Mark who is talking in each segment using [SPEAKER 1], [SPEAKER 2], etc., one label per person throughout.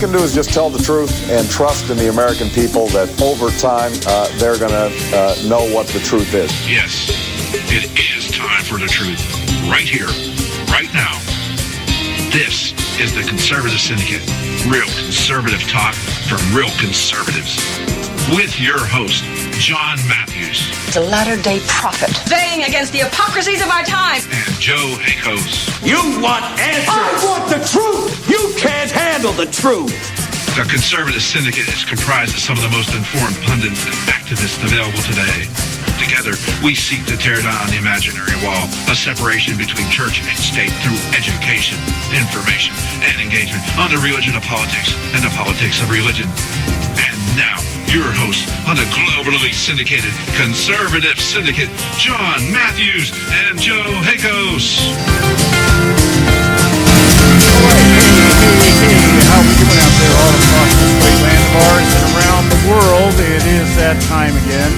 [SPEAKER 1] can do is just tell the truth and trust in the American people that over time they're going to know what the truth is.
[SPEAKER 2] Yes, it is time for the truth. Right here, right now. This is the Conservative Syndicate. Real conservative talk from real conservatives. With your host, John Matthews.
[SPEAKER 3] The latter-day prophet.
[SPEAKER 4] Baying against the hypocrisies of our time.
[SPEAKER 2] And Joe Hakos.
[SPEAKER 5] You want answers.
[SPEAKER 6] I want the truth.
[SPEAKER 5] You can't handle the truth.
[SPEAKER 2] The Conservative Syndicate is comprised of some of the most informed pundits and activists available today. Together, we seek to tear down the imaginary wall, a separation between church and state through education, information, and engagement on the religion of politics and the politics of religion. And now, your hosts on the globally syndicated Conservative Syndicate, John Matthews and Joe Hakos.
[SPEAKER 7] Hey, how we doing out there all across this great land of ours and around the world? It is that time again.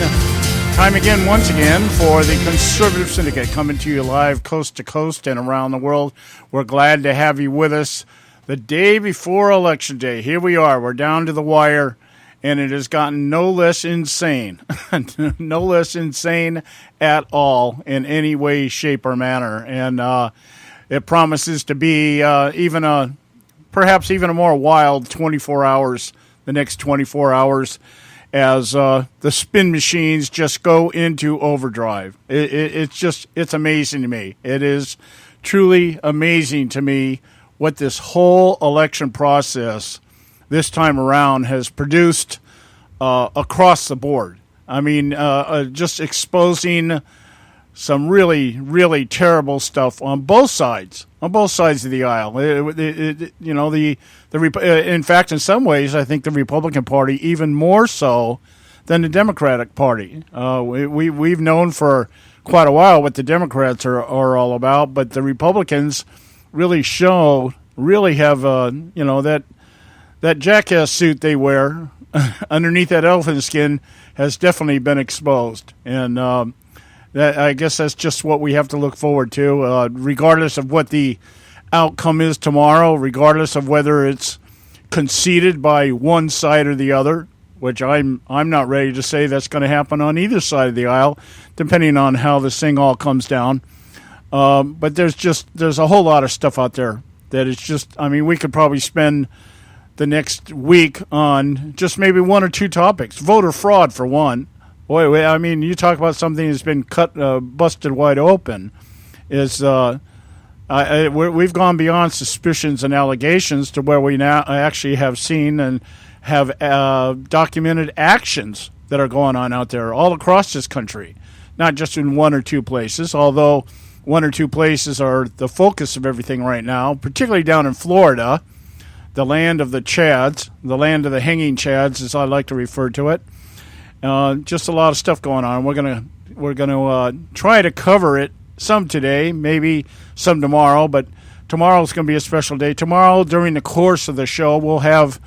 [SPEAKER 7] Time again, once again, for the Conservative Syndicate, coming to you live coast to coast and around the world. We're glad to have you with us the day before Election Day. Here we are. We're down to the wire, and it has gotten no less insane. No less insane at all in any way, shape, or manner. And it promises to be perhaps even a more wild 24 hours, the next 24 hours, as the spin machines just go into overdrive. It's amazing to me. It is truly amazing to me what this whole election process this time around has produced across the board. I mean, just exposing some really, really terrible stuff on both sides of the aisle. In fact, in some ways, I think the Republican Party even more so than the Democratic Party. We've known for quite a while what the Democrats are all about, but the Republicans really have that jackass suit they wear underneath that elephant skin has definitely been exposed, and I guess that's just what we have to look forward to, regardless of what the outcome is tomorrow, regardless of whether it's conceded by one side or the other, which I'm not ready to say that's going to happen on either side of the aisle, depending on how this thing all comes down. But there's a whole lot of stuff out there that it's just, I mean, we could probably spend the next week on just maybe one or two topics. Voter fraud, for one. Boy, I mean, you talk about something that's been busted wide open. We've gone beyond suspicions and allegations to where we now actually have seen and have documented actions that are going on out there all across this country, not just in one or two places, although one or two places are the focus of everything right now, particularly down in Florida, the land of the Chads, the land of the hanging Chads, as I like to refer to it. Just a lot of stuff going on. We're gonna try to cover it some today, maybe some tomorrow, but tomorrow's going to be a special day. Tomorrow, during the course of the show, we'll have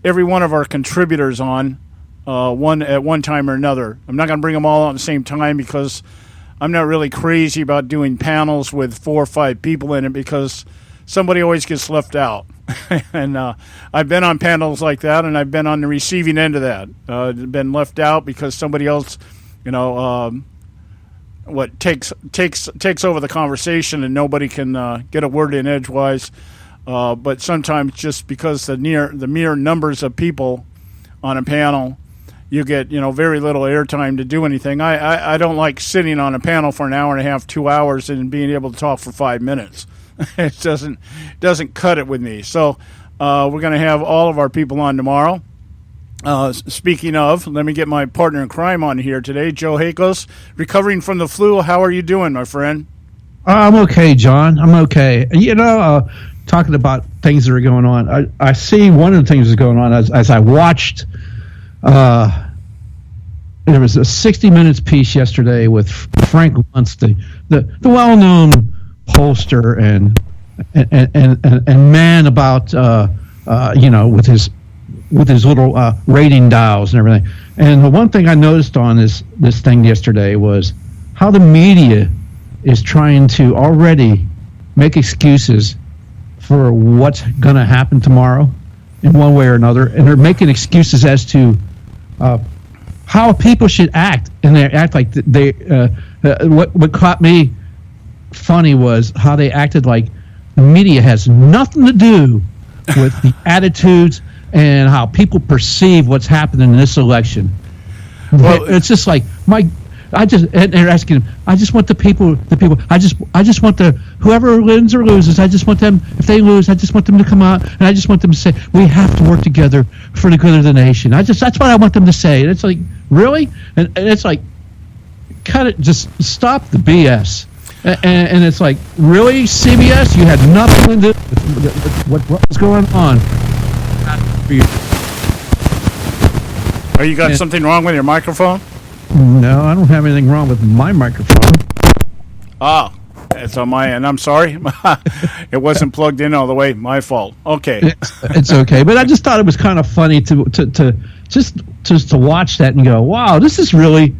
[SPEAKER 7] every one of our contributors on at one time or another. I'm not going to bring them all on at the same time because I'm not really crazy about doing panels with 4 or 5 people in it because somebody always gets left out. And I've been on panels like that, and I've been on the receiving end of that. Been left out because somebody else, takes over the conversation, and nobody can get a word in edgewise. But sometimes just because the mere numbers of people on a panel, you get very little airtime to do anything. I don't like sitting on a panel for an hour and a half, 2 hours, and being able to talk for 5 minutes. It doesn't cut it with me. So we're going to have all of our people on tomorrow. Speaking of, let me get my partner in crime on here today, Joe Hakos, recovering from the flu. How are you doing, my friend?
[SPEAKER 6] I'm okay, John. I'm okay. Talking about things that are going on, I see one of the things that's going on as I watched. There was a 60 Minutes piece yesterday with Frank Luntz, the well-known pollster and man about with his little rating dials and everything. And the one thing I noticed on this thing yesterday was how the media is trying to already make excuses for what's going to happen tomorrow. in one way or another, and they're making excuses as to how people should act, and they act like they. What caught me funny was how they acted like the media has nothing to do with the attitudes and how people perceive what's happening in this election. Well, it's just like and they're asking him. I just want the people. I just want whoever wins or loses. I just want them. If they lose, I just want them to come out, and I just want them to say we have to work together for the good of the nation. That's what I want them to say. And it's like, really, and it's like, cut it. Just stop the BS. And it's like, really, CBS, you had nothing to do with what was going on.
[SPEAKER 7] Oh, you got something wrong with your microphone?
[SPEAKER 6] No, I don't have anything wrong with my microphone.
[SPEAKER 7] Ah, it's on my end. I'm sorry. It wasn't plugged in all the way. My fault. Okay.
[SPEAKER 6] It's okay. But I just thought it was kind of funny to just watch that and go, wow, this is really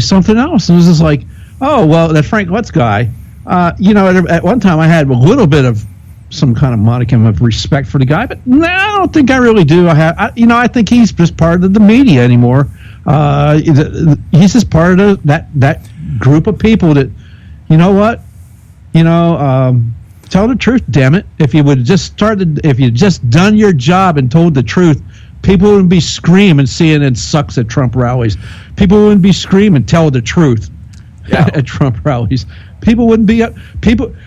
[SPEAKER 6] something else. It was just like, oh, well, that Frank Lutz guy, at one time I had a little bit of some kind of modicum of respect for the guy, but no, I don't think I really do. I think he's just part of the media anymore. He's just part of that group of people that, you know what, tell the truth, damn it. If you just done your job and told the truth, people wouldn't be screaming CNN sucks at Trump rallies. People wouldn't be screaming tell the truth at Trump rallies. People wouldn't be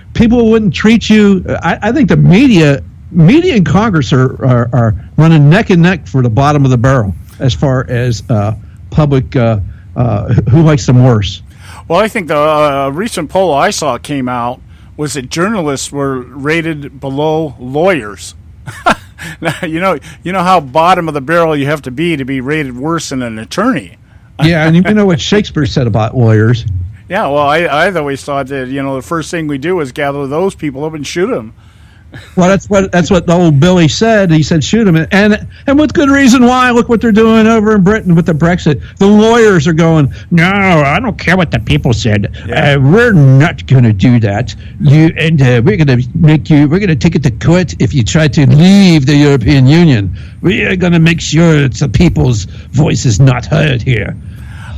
[SPEAKER 6] people wouldn't treat you. I think the media and Congress are running neck and neck for the bottom of the barrel as far as public who likes them worse.
[SPEAKER 7] Well, I think the recent poll I saw came out was that journalists were rated below lawyers. Now, you know how bottom of the barrel you have to be rated worse than an attorney.
[SPEAKER 6] Yeah, and you know what Shakespeare said about lawyers.
[SPEAKER 7] Yeah, well, I always thought that the first thing we do is gather those people up and shoot them.
[SPEAKER 6] Well, that's what the old Billy said. He said shoot them, and with good reason why. Look what they're doing over in Britain with the Brexit. The lawyers are going, no, I don't care what the people said. Yeah. We're not going to do that. We're going to take it to court if you try to leave the European Union. We are going to make sure the people's voice is not heard here.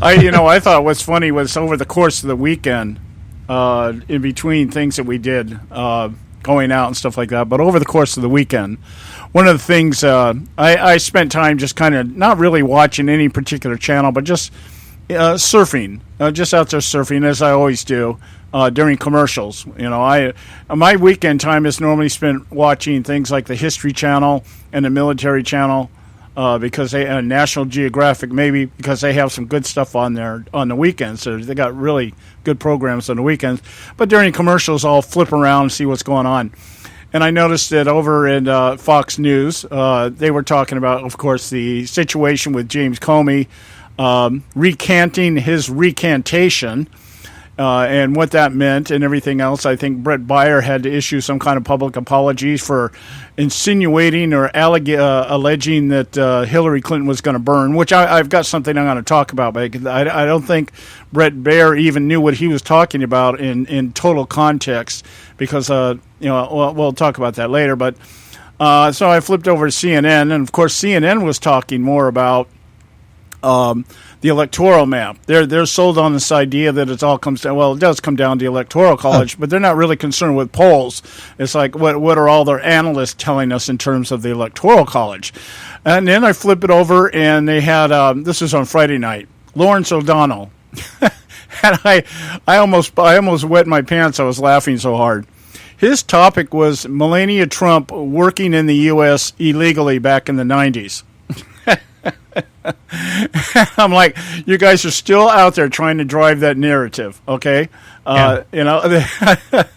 [SPEAKER 7] I thought what's funny was over the course of the weekend, in between things that we did, going out and stuff like that, but over the course of the weekend, one of the things I spent time just kind of not really watching any particular channel, but just surfing, just out there surfing as I always do during commercials. My weekend time is normally spent watching things like the History Channel and the Military Channel. Because they National Geographic, maybe because they have some good stuff on there on the weekends. So they got really good programs on the weekends. But during commercials, I'll flip around and see what's going on. And I noticed that over in Fox News, they were talking about, of course, the situation with James Comey recanting his recantation. And what that meant and everything else. I think Brett Baier had to issue some kind of public apologies for insinuating or alleging that Hillary Clinton was going to burn, which I've got something I'm going to talk about. But I don't think Brett Baier even knew what he was talking about in total context because, we'll talk about that later. But so I flipped over to CNN, and, of course, CNN was talking more about the electoral map. They're sold on this idea that it all comes down. Well, it does come down to the Electoral College, but they're not really concerned with polls. It's like what are all their analysts telling us in terms of the Electoral College? And then I flip it over, and they had this was on Friday night. Lawrence O'Donnell, and I almost wet my pants. I was laughing so hard. His topic was Melania Trump working in the U.S. illegally back in the 90s. I'm like, you guys are still out there trying to drive that narrative, okay? Yeah.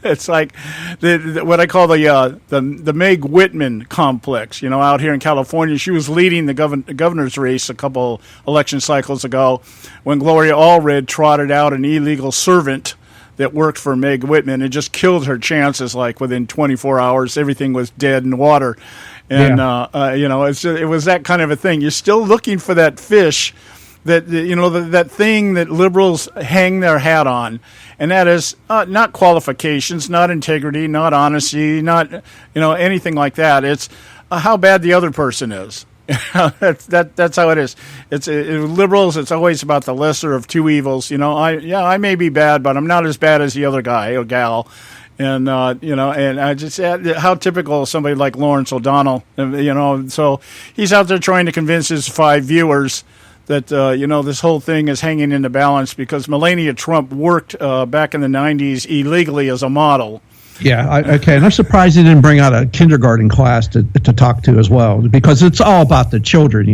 [SPEAKER 7] It's like what I call the Meg Whitman complex. Out here in California, she was leading the governor's race a couple election cycles ago when Gloria Allred trotted out an illegal servant that worked for Meg Whitman and just killed her chances. Like within 24 hours, everything was dead in the water. And, it was that kind of a thing. You're still looking for that fish that, that thing that liberals hang their hat on. And that is not qualifications, not integrity, not honesty, not, anything like that. It's how bad the other person is. That's how it is. It's liberals. It's always about the lesser of two evils. I may be bad, but I'm not as bad as the other guy or gal. And and I just how typical of somebody like Lawrence O'Donnell. So he's out there trying to convince his 5 viewers that this whole thing is hanging in the balance because Melania Trump worked back in the 90s illegally as a model.
[SPEAKER 6] Yeah, okay. And I'm surprised he didn't bring out a kindergarten class to talk to as well, because it's all about the children,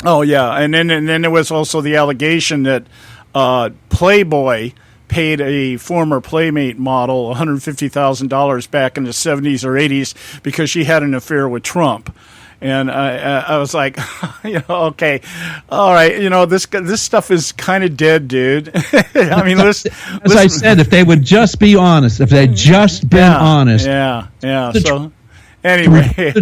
[SPEAKER 7] Oh, yeah. And then there was also the allegation that Playboy paid a former Playmate model $150,000 back in the 70s or 80s because she had an affair with Trump. And I was like, okay, all right, this stuff is kind of dead, dude. I mean, as
[SPEAKER 6] I said, if they would just be honest, if they'd just been honest,
[SPEAKER 7] yeah. So anyway,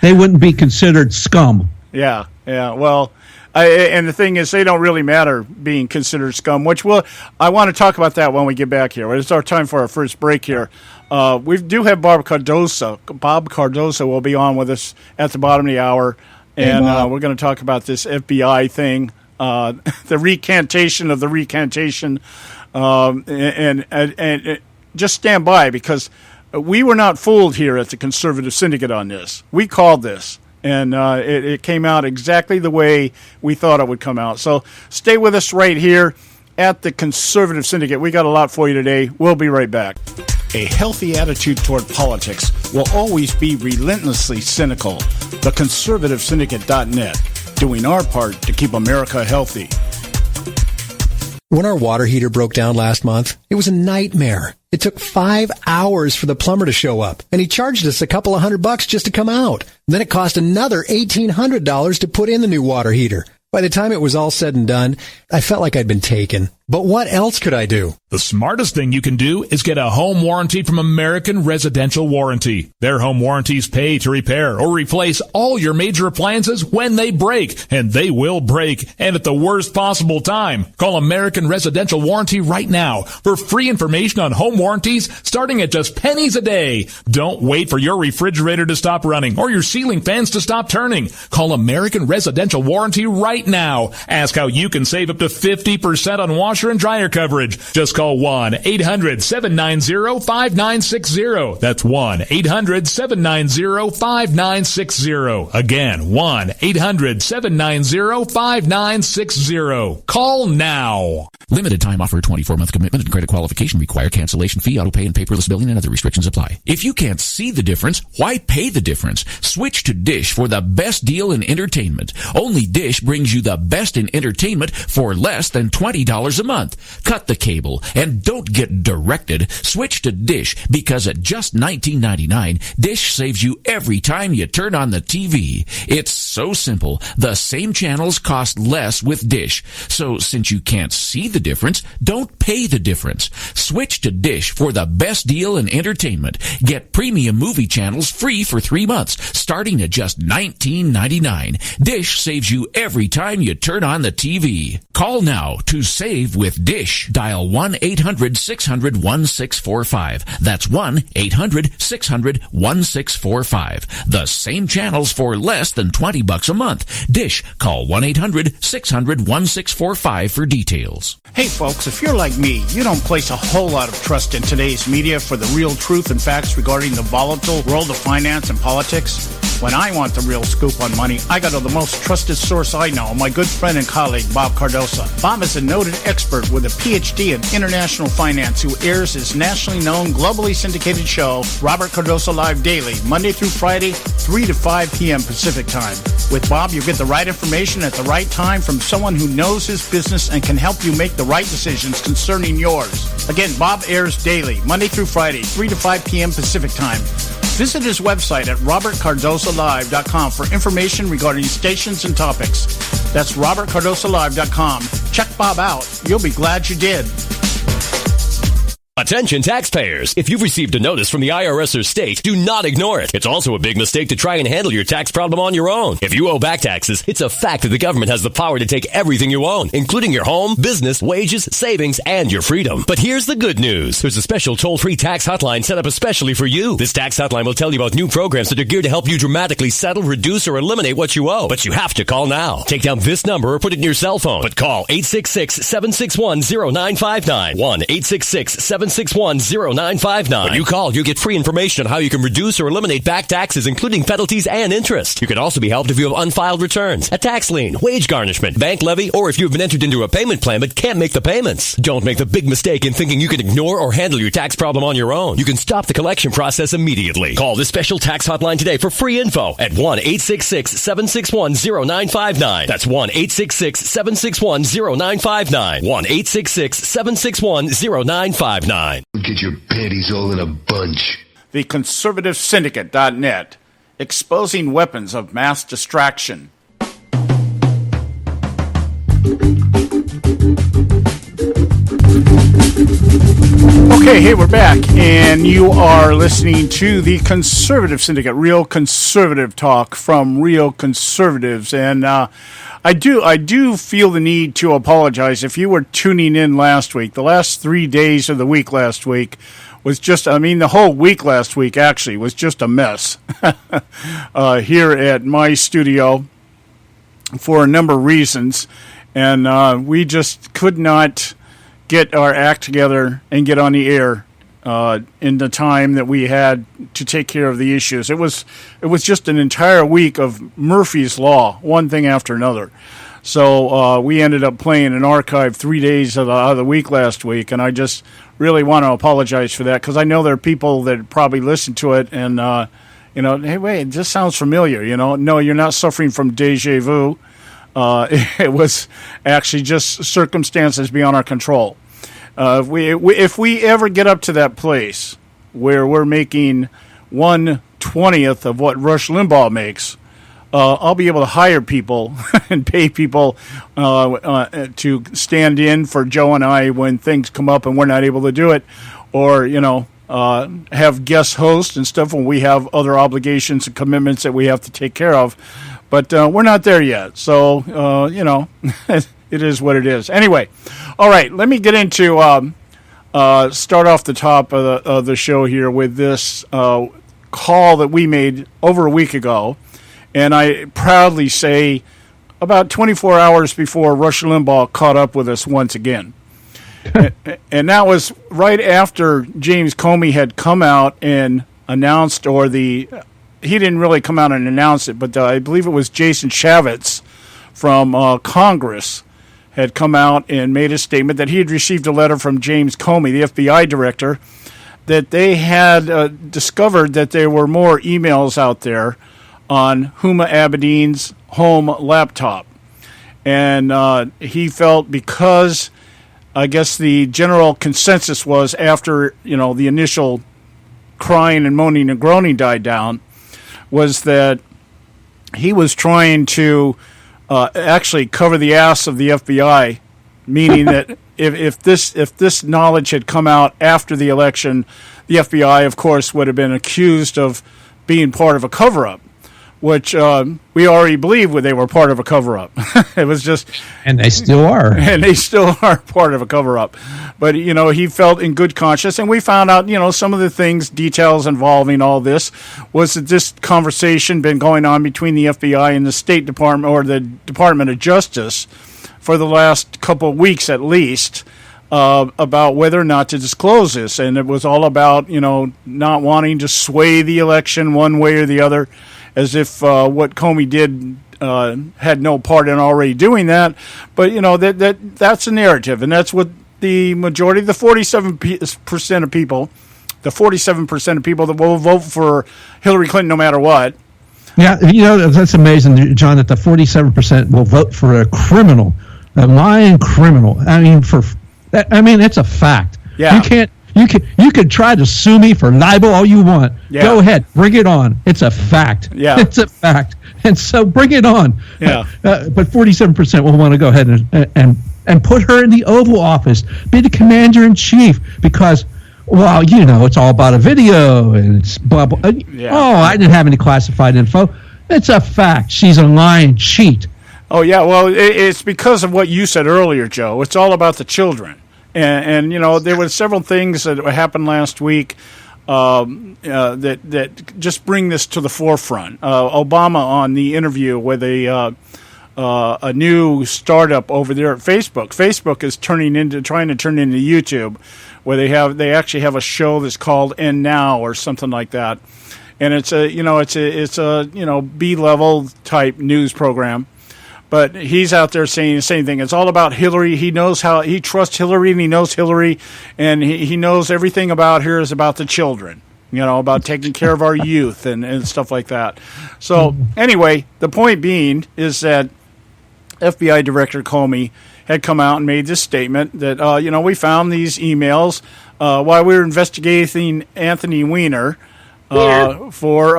[SPEAKER 6] they wouldn't be considered scum.
[SPEAKER 7] Yeah. Well, and the thing is, they don't really matter being considered scum. I want to talk about that when we get back here. It's our time for our first break here. We do have Bob Cardoso. Bob Cardoso will be on with us at the bottom of the hour, and we're going to talk about this FBI thing, the recantation of the recantation, and just stand by, because we were not fooled here at the Conservative Syndicate on this. We called this, and it came out exactly the way we thought it would come out. So stay with us right here at the Conservative Syndicate. We got a lot for you today. We'll be right back. A healthy attitude toward politics will always be relentlessly cynical. TheConservativeSyndicate.net, doing our part to keep America healthy.
[SPEAKER 3] When our water heater broke down last month, it was a nightmare. It took 5 hours for the plumber to show up, and he charged us a couple of $100 just to come out. Then it cost another $1,800 to put in the new water heater. By the time it was all said and done, I felt like I'd been taken. But what else could I do?
[SPEAKER 8] The smartest thing you can do is get a home warranty from American Residential Warranty. Their home warranties pay to repair or replace all your major appliances when they break, and they will break, and at the worst possible time. Call American Residential Warranty right now for free information on home warranties starting at just pennies a day. Don't wait for your refrigerator to stop running or your ceiling fans to stop turning. Call American Residential Warranty right now. Ask how you can save up to 50% on washer and dryer coverage. Just call 1-800-790-5960. That's 1-800-790-5960. Again, 1-800-790-5960. Call now.
[SPEAKER 9] Limited time offer, 24-month commitment and credit qualification required. Cancellation fee, auto pay, and paperless billing and other restrictions apply. If you can't see the difference, why pay the difference? Switch to Dish for the best deal in entertainment. Only Dish brings you the best in entertainment for less than $20 a month. Cut the cable and don't get directed. Switch to Dish, because at just $19.99, Dish saves you every time you turn on the TV. It's so simple. The same channels cost less with Dish. So since you can't see the difference, don't pay the difference. Switch to Dish for the best deal in entertainment. Get premium movie channels free for 3 months, starting at just $19.99. Dish saves you every time you turn on the TV. Call now to save with Dish. Dial 1-800-600-1645. That's 1-800-600-1645. The same channels for less than $20 a month. Dish. Call 1-800-600-1645 for details.
[SPEAKER 7] Hey folks, if you're like me, you don't place a whole lot of trust in today's media for the real truth and facts regarding the volatile world of finance and politics. When I want the real scoop on money, I go to the most trusted source I know, my good friend and colleague, Bob Cardoso. Bob is a noted expert with a PhD in international finance who airs his nationally known, globally syndicated show, Robert Cardoso Live Daily, Monday through Friday, 3 to 5 p.m. Pacific Time. With Bob, you get the right information at the right time from someone who knows his business and can help you make the right decisions concerning yours. Again, Bob airs daily, Monday through Friday, 3 to 5 p.m. Pacific Time. Visit his website at robertcardosolive.com for information regarding stations and topics. That's robertcardosolive.com. Check Bob out. You'll be glad you did.
[SPEAKER 10] Attention taxpayers. If you've received a notice from the IRS or state, do not ignore it. It's also a big mistake to try and handle your tax problem on your own. If you owe back taxes, it's a fact that the government has the power to take everything you own, including your home, business, wages, savings, and your freedom. But here's the good news. There's a special toll-free tax hotline set up especially for you. This tax hotline will tell you about new programs that are geared to help you dramatically settle, reduce, or eliminate what you owe. But you have to call now. Take down this number or put it in your cell phone. But call 866-761-0959. 1-866-761-0959. When you call, you get free information on how you can reduce or eliminate back taxes, including penalties and interest. You can also be helped if you have unfiled returns, a tax lien, wage garnishment, bank levy, or if you have been entered into a payment plan but can't make the payments. Don't make the big mistake in thinking you can ignore or handle your tax problem on your own. You can stop the collection process immediately. Call this special tax hotline today for free info at 1-866-761-0959. That's 1-866-761-0959. 1-866-761-0959.
[SPEAKER 11] Get your panties all in a bunch.
[SPEAKER 7] The Conservative Syndicate.net, exposing weapons of mass distraction. Okay, hey, we're back, and you are listening to the Conservative Syndicate, real conservative talk from real conservatives, and I do feel the need to apologize if you were tuning in last week. The last 3 days of the week last week was just, the whole week last week actually was just a mess here at my studio for a number of reasons, and we just could not get our act together and get on the air in the time that we had to take care of the issues. It was just an entire week of Murphy's Law, one thing after another. So we ended up playing an archive 3 days of the week last week, and I just really want to apologize for that because I know there are people that probably listen to it and, hey, wait, this sounds familiar, No, you're not suffering from deja vu. It was actually just circumstances beyond our control. If we ever get up to that place where we're making 1/20th of what Rush Limbaugh makes, I'll be able to hire people and pay people to stand in for Joe and I when things come up and we're not able to do it, or have guest hosts and stuff when we have other obligations and commitments that we have to take care of. But we're not there yet, so it is what it is. Anyway, all right, let me get into start off the top of the show here with this call that we made over a week ago, and I proudly say about 24 hours before Rush Limbaugh caught up with us once again. And that was right after James Comey had come out and announced, he didn't really come out and announce it, but I believe it was Jason Chaffetz from Congress had come out and made a statement that he had received a letter from James Comey, the FBI director, that they had discovered that there were more emails out there on Huma Abedin's home laptop. And he felt because, I guess the general consensus was after, the initial crying and moaning and groaning died down, was that he was trying to actually cover the ass of the FBI, meaning that if this knowledge had come out after the election, the FBI, of course, would have been accused of being part of a cover-up, which we already believe they were part of a cover-up. It was just...
[SPEAKER 6] And they still are.
[SPEAKER 7] And they still are part of a cover-up. But, he felt in good conscience, and we found out, some of the details involving all this was that this conversation been going on between the FBI and the State Department, or the Department of Justice, for the last couple of weeks at least, about whether or not to disclose this. And it was all about, not wanting to sway the election one way or the other, as if what Comey did had no part in already doing that. But, that's a narrative, and that's what the majority, the 47% of people, the 47% of people that will vote for Hillary Clinton no matter what.
[SPEAKER 6] Yeah, that's amazing, John, that the 47% will vote for a criminal, a lying criminal. It's a fact.
[SPEAKER 7] Yeah.
[SPEAKER 6] You could try to sue me for libel all you want.
[SPEAKER 7] Yeah.
[SPEAKER 6] Go ahead, bring it on. It's a fact.
[SPEAKER 7] Yeah.
[SPEAKER 6] It's a fact. And so bring it on.
[SPEAKER 7] Yeah.
[SPEAKER 6] But 47% will want to go ahead and put her in the Oval Office, be the commander-in-chief, because Well, it's all about a video, and it's blah, blah. Oh, I didn't have any classified info. It's a fact. She's a lying cheat.
[SPEAKER 7] Oh, yeah. Well, it's because of what you said earlier, Joe. It's all about the children. And there were several things that happened last week that just bring this to the forefront. Obama on the interview with a new startup over there at Facebook. Facebook is trying to turn into YouTube, where they actually have a show that's called End Now or something like that, and it's a B-level type news program. But he's out there saying the same thing. It's all about Hillary. He knows how he trusts Hillary, and he knows Hillary, and he knows everything about her is about the children. About taking care of our youth and stuff like that. So anyway, the point being is that FBI Director Comey had come out and made this statement that, we found these emails while we were investigating Anthony Weiner for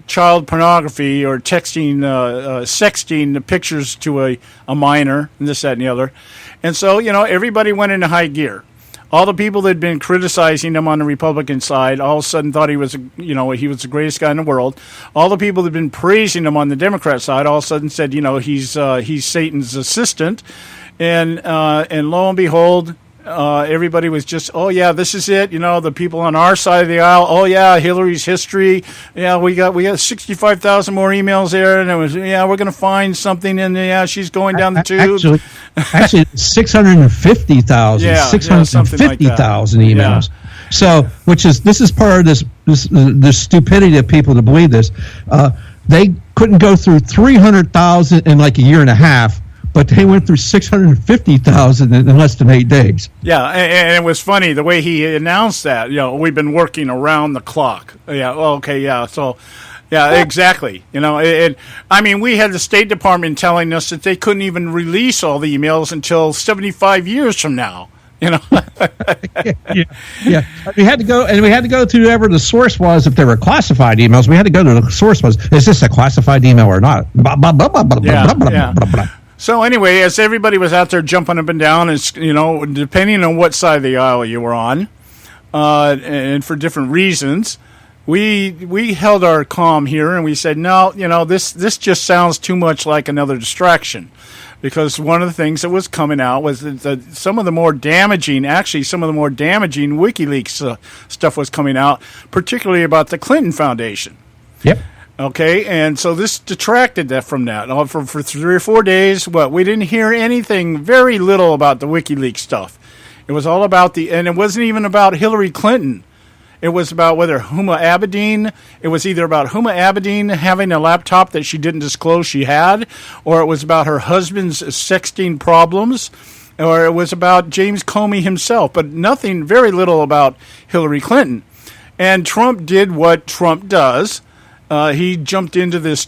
[SPEAKER 7] child pornography or sexting the pictures to a minor, and this, that, and the other. And so, everybody went into high gear. All the people that had been criticizing him on the Republican side all of a sudden thought he was the greatest guy in the world. All the people that had been praising him on the Democrat side all of a sudden said, he's Satan's assistant. And lo and behold, everybody was just, oh yeah, this is it. The people on our side of the aisle, oh yeah, Hillary's history. Yeah, we got 65,000 more emails there, and it was, yeah, we're going to find something, and yeah, she's going down the tube.
[SPEAKER 6] Actually, 650,000, 650,000 emails. Yeah. So, this is part of the stupidity of people to believe this. They couldn't go through 300,000 in like a year and a half. But they went through 650,000 in less than 8 days.
[SPEAKER 7] Yeah, and it was funny the way he announced that. We've been working around the clock. Yeah, okay, yeah. So, yeah, exactly. We had the State Department telling us that they couldn't even release all the emails until 75 years from now.
[SPEAKER 6] Yeah. We had to go to whoever the source was. If they were classified emails, we had to go to the source was. Is this a classified email or not? Blah, blah, blah, blah, blah, blah, blah, blah, blah.
[SPEAKER 7] So anyway, as everybody was out there jumping up and down, and depending on what side of the aisle you were on, and for different reasons, we held our calm here and we said, no, this just sounds too much like another distraction, because one of the things that was coming out was that some of the more damaging WikiLeaks stuff was coming out, particularly about the Clinton Foundation.
[SPEAKER 6] Yep.
[SPEAKER 7] Okay, and so this detracted that from that. For 3 or 4 days, we didn't hear anything, very little about the WikiLeaks stuff. It was all about and it wasn't even about Hillary Clinton. It was about it was either about Huma Abedin having a laptop that she didn't disclose she had, or it was about her husband's sexting problems, or it was about James Comey himself, but nothing, very little about Hillary Clinton. And Trump did what Trump does. He jumped into this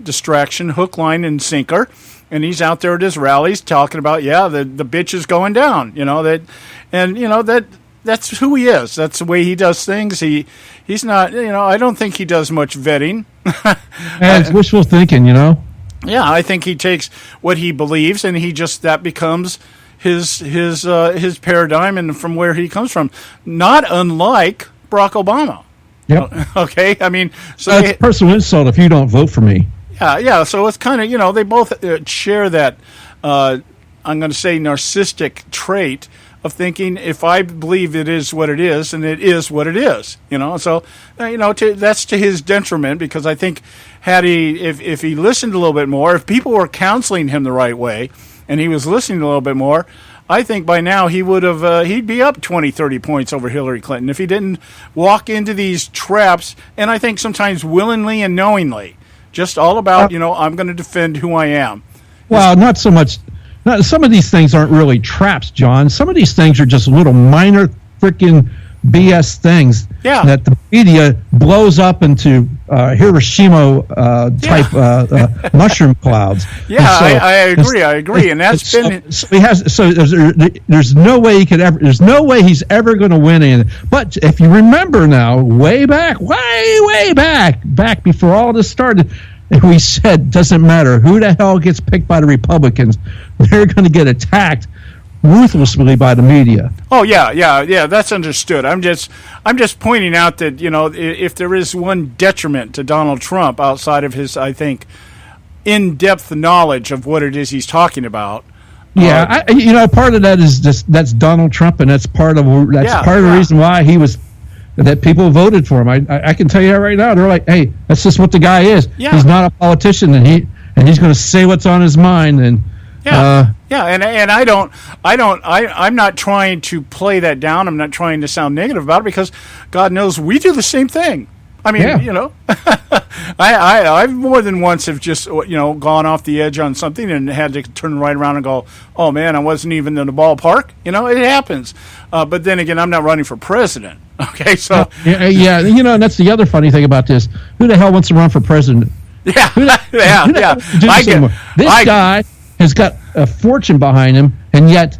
[SPEAKER 7] distraction, hook, line, and sinker, and he's out there at his rallies talking about, the bitch is going down, that's who he is. That's the way he does things. He's not, I don't think he does much vetting.
[SPEAKER 6] It's wishful thinking, Yeah,
[SPEAKER 7] I think he takes what he believes, and that becomes his paradigm and from where he comes from. Not unlike Barack Obama.
[SPEAKER 6] Yep.
[SPEAKER 7] Okay. So
[SPEAKER 6] that's personal insult if you don't vote for me.
[SPEAKER 7] Yeah. So it's kind of, they both share that, I'm going to say, narcissistic trait of thinking, if I believe it is what it is, and it is what it is. So that's to his detriment, because I think if he listened a little bit more, if people were counseling him the right way, and he was listening a little bit more, I think by now he would have he'd be up 20, 30 points over Hillary Clinton if he didn't walk into these traps, and I think sometimes willingly and knowingly, just all about, I'm going to defend who I am.
[SPEAKER 6] Well, not so much. Some of these things aren't really traps, John. Some of these things are just little minor freaking BS things that the media blows up into Hiroshima type mushroom clouds.
[SPEAKER 7] Yeah, so I agree, and that's been.
[SPEAKER 6] There's no way he could ever. There's no way he's ever going to win anything. But if you remember now, way back before all this started, we said doesn't matter who the hell gets picked by the Republicans, they're going to get attacked ruthlessly by the media.
[SPEAKER 7] Oh yeah. That's understood. I'm just pointing out that if there is one detriment to Donald Trump outside of his, I think, in-depth knowledge of what it is he's talking about.
[SPEAKER 6] Yeah, part of that is just that's Donald Trump, and that's part of the reason why that people voted for him. I can tell you that right now. They're like, hey, that's just what the guy is.
[SPEAKER 7] Yeah.
[SPEAKER 6] He's not a politician, and he's going to say what's on his mind. And
[SPEAKER 7] I'm not trying to play that down. I'm not trying to sound negative about it because God knows we do the same thing. I mean, I've more than once have just gone off the edge on something and had to turn right around and go, oh man, I wasn't even in the ballpark. It happens. But then again, I'm not running for president. Okay, so
[SPEAKER 6] yeah, and that's the other funny thing about this. Who the hell wants to run for president?
[SPEAKER 7] Yeah.
[SPEAKER 6] This guy has got a fortune behind him, and yet,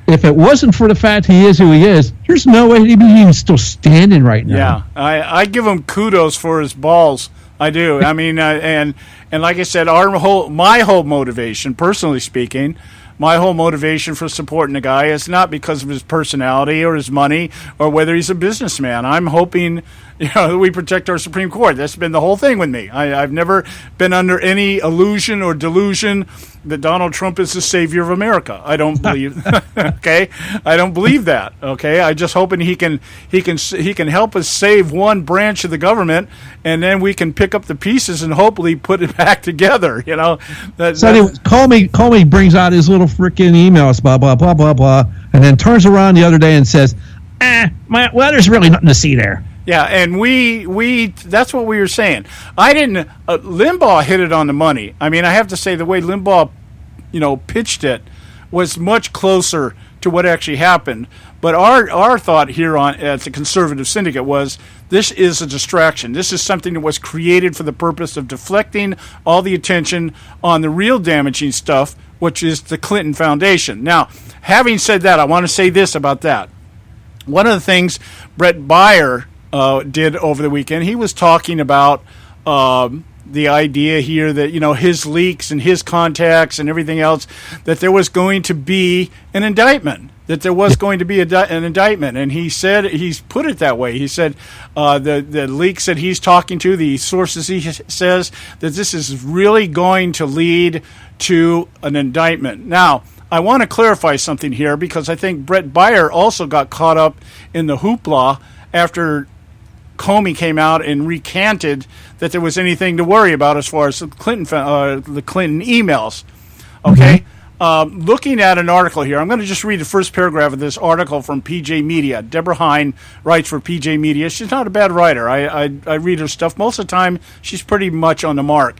[SPEAKER 6] if it wasn't for the fact he is who he is, there's no way he'd be even still standing right now.
[SPEAKER 7] Yeah, I give him kudos for his balls. I do. I mean, and like I said, my whole motivation, personally speaking, my whole motivation for supporting the guy is not because of his personality or his money or whether he's a businessman. I'm hoping that we protect our Supreme Court. That's been the whole thing with me. I've never been under any illusion or delusion that Donald Trump is the savior of America. I don't believe. Okay, I don't believe that. Okay, I just hoping he can help us save one branch of the government, and then we can pick up the pieces and hopefully put it back together.
[SPEAKER 6] So anyway, Comey brings out his little freaking emails, blah blah blah blah blah, and then turns around the other day and says, there's really nothing to see there.
[SPEAKER 7] Yeah, and we that's what we were saying. Limbaugh hit it on the money. I mean, I have to say the way Limbaugh, pitched it was much closer to what actually happened. But our thought here at the Conservative Syndicate was this is a distraction. This is something that was created for the purpose of deflecting all the attention on the real damaging stuff, which is the Clinton Foundation. Now, having said that, I want to say this about that. One of the things Brett Baier did over the weekend, he was talking about the idea here that his leaks and his contacts and everything else, that there was going to be an indictment, and he's put it that way. He said the leaks that he's talking to, the sources he says that this is really going to lead to an indictment. Now, I want to clarify something here because I think Brett Baier also got caught up in the hoopla after Comey came out and recanted that there was anything to worry about as far as the Clinton emails. Okay, looking at an article here, I'm going to just read the first paragraph of this article from PJ Media. Deborah Hine writes for PJ Media. She's not a bad writer. I read her stuff. Most of the time, she's pretty much on the mark.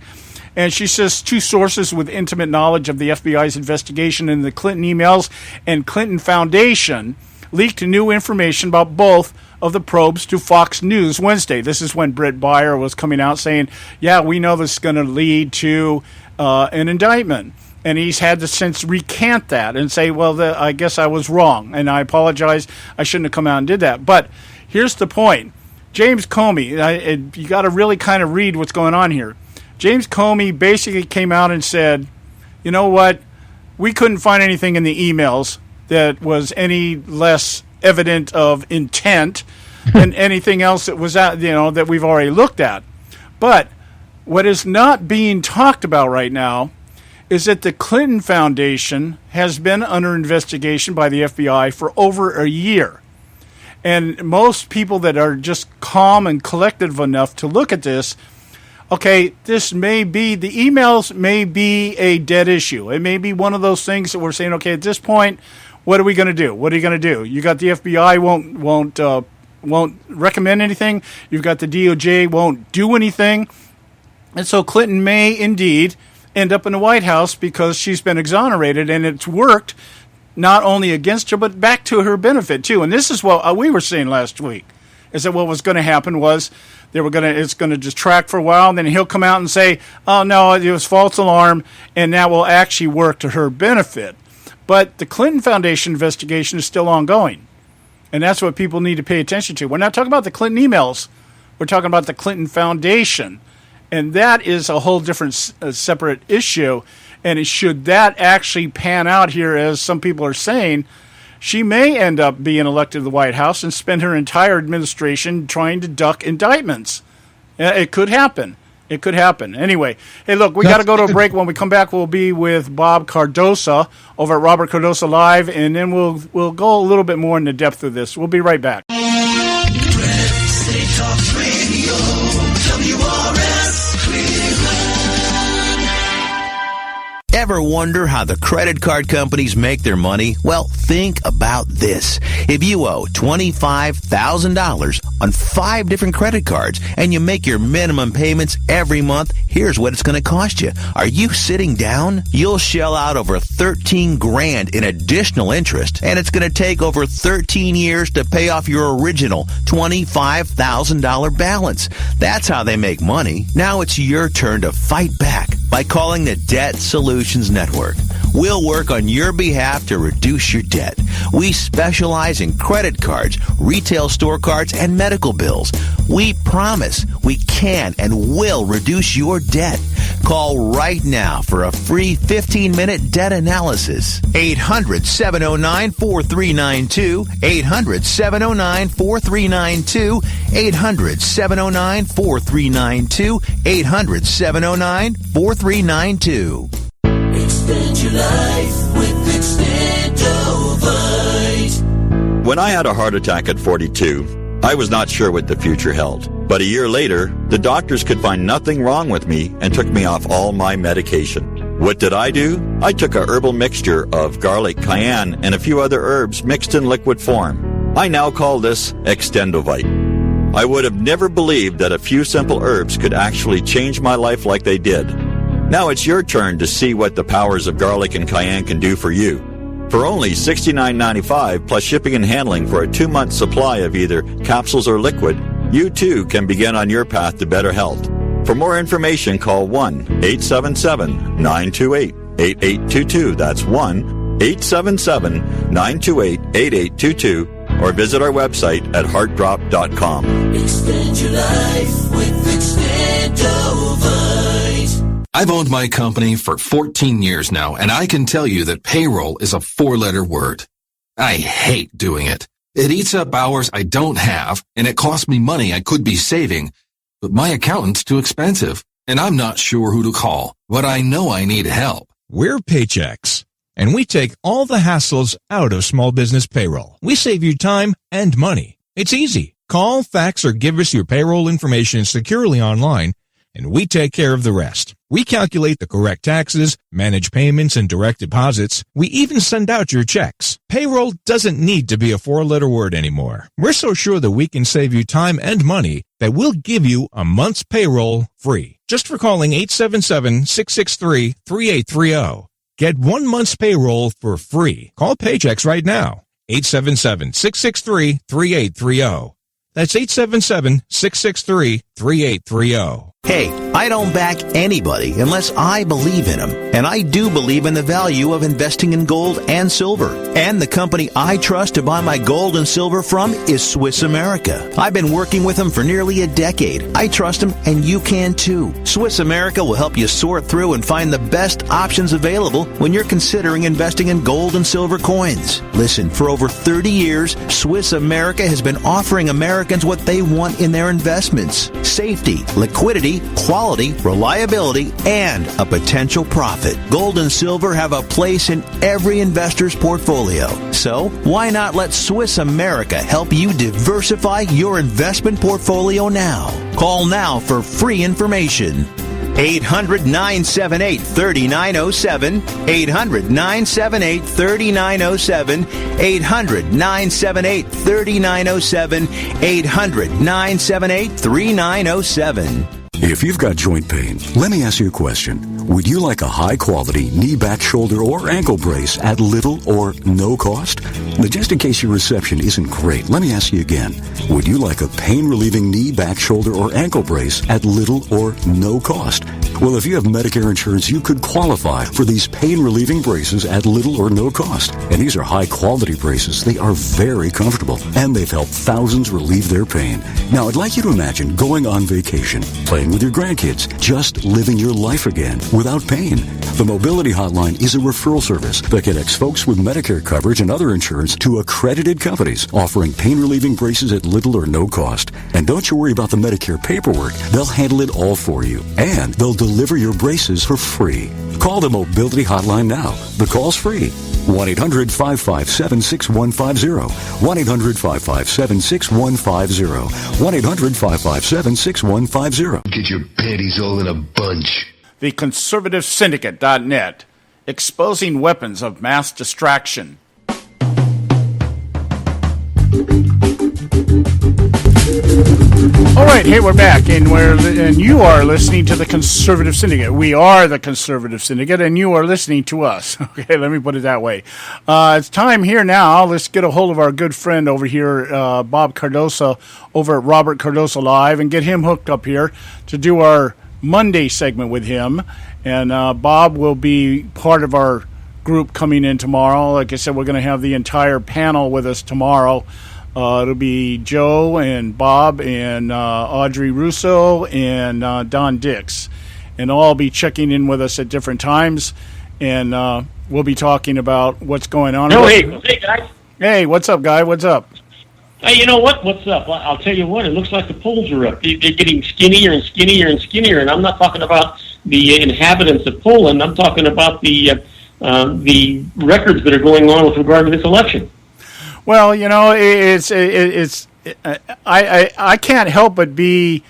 [SPEAKER 7] And she says two sources with intimate knowledge of the FBI's investigation into the Clinton emails and Clinton Foundation leaked new information about both of the probes to Fox News Wednesday. This is when Brett Baier was coming out saying, yeah, we know this is going to lead to an indictment. And he's had to since recant that and say, well, I guess I was wrong, and I apologize. I shouldn't have come out and did that. But here's the point. James Comey, you got to really kind of read what's going on here. James Comey basically came out and said, you know what, we couldn't find anything in the emails that was any less evident of intent than anything else that was that we've already looked at. But what is not being talked about right now is that the Clinton Foundation has been under investigation by the FBI for over a year. And most people that are just calm and collected enough to look at this, okay, the emails may be a dead issue. It may be one of those things that we're saying, okay, at this point, what are we going to do? What are you going to do? You got the FBI won't recommend anything. You've got the DOJ won't do anything. And so Clinton may indeed end up in the White House because she's been exonerated, and it's worked not only against her, but back to her benefit too. And this is what we were saying last week, is that what was going to happen was it's going to distract for a while, and then he'll come out and say, oh, no, it was false alarm, and that will actually work to her benefit. But the Clinton Foundation investigation is still ongoing, and that's what people need to pay attention to. We're not talking about the Clinton emails. We're talking about the Clinton Foundation, and that is a whole different separate issue. And should that actually pan out here, as some people are saying, she may end up being elected to the White House and spend her entire administration trying to duck indictments. It could happen. It could happen. Anyway, hey, look, we got to go to a break. When we come back, we'll be with Bob Cardosa over at Robert Cardosa Live, and then we'll go a little bit more into depth of this. We'll be right back.
[SPEAKER 12] City Talk Radio, WRS Cleveland. Ever wonder how the credit card companies make their money? Well, think about this. If you owe $25,000 on 5 different credit cards and you make your minimum payments every month, here's what it's going to cost you. Are you sitting down? You'll shell out over $13,000 in additional interest, and it's going to take over 13 years to pay off your original $25,000 balance. That's how they make money. Now it's your turn to fight back by calling the Debt Solutions Network. We'll work on your behalf to reduce your debt. We specialize in credit cards, retail store cards, and medical bills. We promise we can and will reduce your debt. Call right now for a free 15-minute debt analysis. 800-709-4392. 800-709-4392. 800-709-4392. 800-709-4392.
[SPEAKER 13] Extend your life with Extendovite.
[SPEAKER 14] When I had a heart attack at 42, I was not sure what the future held. But a year later, the doctors could find nothing wrong with me and took me off all my medication. What did I do? I took a herbal mixture of garlic, cayenne, and a few other herbs mixed in liquid form. I now call this Extendovite. I would have never believed that a few simple herbs could actually change my life like they did. Now it's your turn to see what the powers of garlic and cayenne can do for you. For only $69.95 plus shipping and handling for a 2-month supply of either capsules or liquid, you too can begin on your path to better health. For more information, call 1-877-928-8822. That's 1-877-928-8822. Or visit our website at heartdrop.com.
[SPEAKER 13] Extend your life with Extendovite.
[SPEAKER 15] I've owned my company for 14 years now, and I can tell you that payroll is a 4-letter word. I hate doing it. It eats up hours I don't have, and it costs me money I could be saving. But my accountant's too expensive, and I'm not sure who to call, but I know I need help.
[SPEAKER 16] We're Paychex, and we take all the hassles out of small business payroll. We save you time and money. It's easy. Call, fax, or give us your payroll information securely online, and we take care of the rest. We calculate the correct taxes, manage payments and direct deposits. We even send out your checks. Payroll doesn't need to be a 4-letter word anymore. We're so sure that we can save you time and money that we'll give you a month's payroll free. Just for calling 877-663-3830. Get 1 month's payroll for free. Call Paychex right now. 877-663-3830. That's 877-663-3830.
[SPEAKER 12] Hey, I don't back anybody unless I believe in them. And I do believe in the value of investing in gold and silver. And the company I trust to buy my gold and silver from is Swiss America. I've been working with them for nearly a decade. I trust them, and you can too. Swiss America will help you sort through and find the best options available when you're considering investing in gold and silver coins. Listen, for over 30 years, Swiss America has been offering Americans what they want in their investments: safety, liquidity, quality, reliability, and a potential profit. Gold and silver have a place in every investor's portfolio. So, why not let Swiss America help you diversify your investment portfolio now? Call now for free information. 800-978-3907. 800-978-3907. 800-978-3907. 800-978-3907.
[SPEAKER 17] If you've got joint pain, let me ask you a question. Would you like a high-quality knee, back, shoulder, or ankle brace at little or no cost? Now, just in case your reception isn't great, let me ask you again. Would you like a pain-relieving knee, back, shoulder, or ankle brace at little or no cost? Well, if you have Medicare insurance, you could qualify for these pain-relieving braces at little or no cost. And these are high-quality braces. They are very comfortable, and they've helped thousands relieve their pain. Now, I'd like you to imagine going on vacation, playing with your grandkids, just living your life again with without pain. The Mobility Hotline is a referral service that connects folks with Medicare coverage and other insurance to accredited companies offering pain-relieving braces at little or no cost. And don't you worry about the Medicare paperwork. They'll handle it all for you. And they'll deliver your braces for free. Call the Mobility Hotline now. The call's free. 1-800-557-6150. 1-800-557-6150. 1-800-557-6150.
[SPEAKER 11] Get your panties all in a bunch.
[SPEAKER 7] The ConservativeSyndicate.net, exposing weapons of mass distraction. All right, hey, we're back, and you are listening to the Conservative Syndicate. We are the Conservative Syndicate, and you are listening to us. Okay, let me put it that way. It's time here now. Let's get a hold of our good friend over here, Bob Cardoso, over at Robert Cardoso Live, and get him hooked up here to do our Monday segment with him. And Bob will be part of our group coming in tomorrow. Like I said, we're going to have the entire panel with us tomorrow. It'll be Joe and Bob and Audrey Russo and Don Dix. And they'll all be checking in with us at different times. And we'll be talking about what's going on.
[SPEAKER 18] Hey, guys.
[SPEAKER 7] Hey, what's up, guy? What's up?
[SPEAKER 18] Hey, you know what? What's up? I'll tell you what. It looks like the polls are up. They're getting skinnier and skinnier and skinnier. And I'm not talking about the inhabitants of Poland. I'm talking about the records that are going on with regard to this election.
[SPEAKER 7] Well, you know, I can't help but be